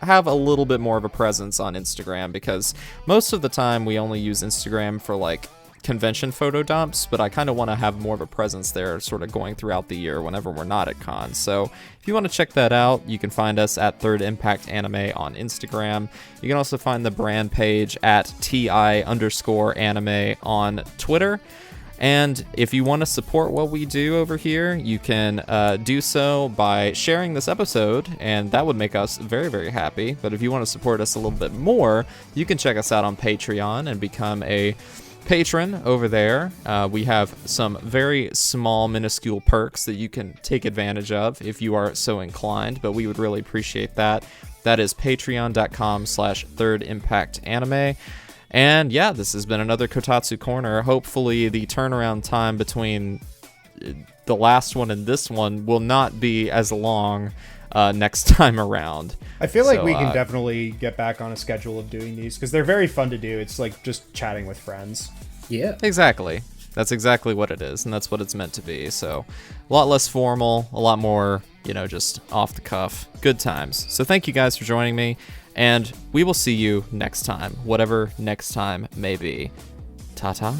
have a little bit more of a presence on Instagram, because most of the time we only use Instagram for like convention photo dumps, but I kind of want to have more of a presence there sort of going throughout the year whenever we're not at cons. So if you want to check that out, you can find us at Third Impact Anime on Instagram. You can also find the brand page at TI_anime on Twitter. And if you want to support what we do over here, you can do so by sharing this episode, and that would make us very, very happy. But if you want to support us a little bit more, you can check us out on Patreon and become a patron over there. We have some very small, minuscule perks that you can take advantage of if you are so inclined, but we would really appreciate that. That is patreon.com/thirdimpactanime. And yeah, this has been another Kotatsu Corner. Hopefully the turnaround time between the last one and this one will not be as long next time around. I feel like we can definitely get back on a schedule of doing these, because they're very fun to do. It's like just chatting with friends. Yeah. Exactly. That's exactly what it is, and that's what it's meant to be. So a lot less formal, a lot more, just off the cuff. Good times. So thank you guys for joining me. And we will see you next time, whatever next time may be. Ta-ta.